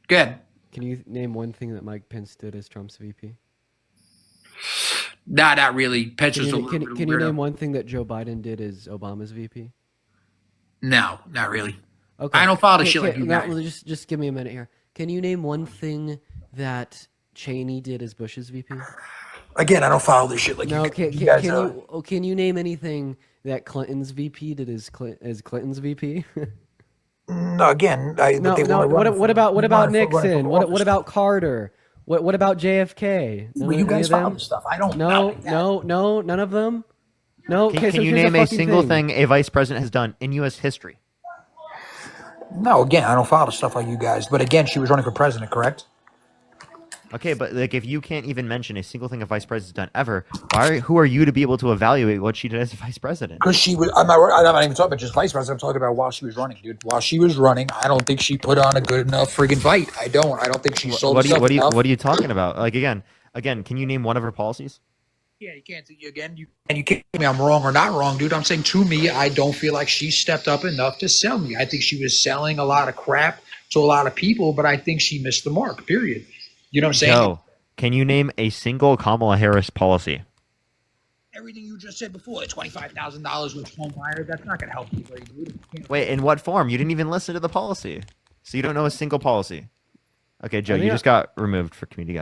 Good. Can you name one thing that Mike Pence did as Trump's VP? Nah, not really. Pence was Can you name one thing that Joe Biden did as Obama's VP? No, not really. Okay. I don't follow the shit like you guys. Well, just give me a minute here. Can you name one thing that Cheney did as Bush's VP? Again, I don't follow this shit like you guys. Can you name anything that Clinton's VP did as Clinton's VP? No, again, what about Nixon? What about Carter? What about JFK? You guys follow this stuff. I don't. No, none of them. No. Can you name a single thing a vice president has done in U.S. history? No, again, I don't follow stuff like you guys. But again, she was running for president, correct? Okay, but like if you can't even mention a single thing a vice president's done ever, who are you to be able to evaluate what she did as a vice president? Because she was, I'm not even talking about just vice president. I'm talking about while she was running, dude. While she was running, I don't think she put on a good enough friggin' fight. I don't think she sold herself enough. What are you talking about? Like again, can you name one of her policies? Yeah, you can't. You can't tell me I'm wrong or not wrong, dude. I'm saying to me, I don't feel like she stepped up enough to sell me. I think she was selling a lot of crap to a lot of people, but I think she missed the mark. Period. You know what I'm saying? Joe, can you name a single Kamala Harris policy? Everything you just said before, $25,000 with home buyer, that's not going to help people. Wait, in what form? You didn't even listen to the policy, so you don't know a single policy. Okay, Joe, I you think just got removed for community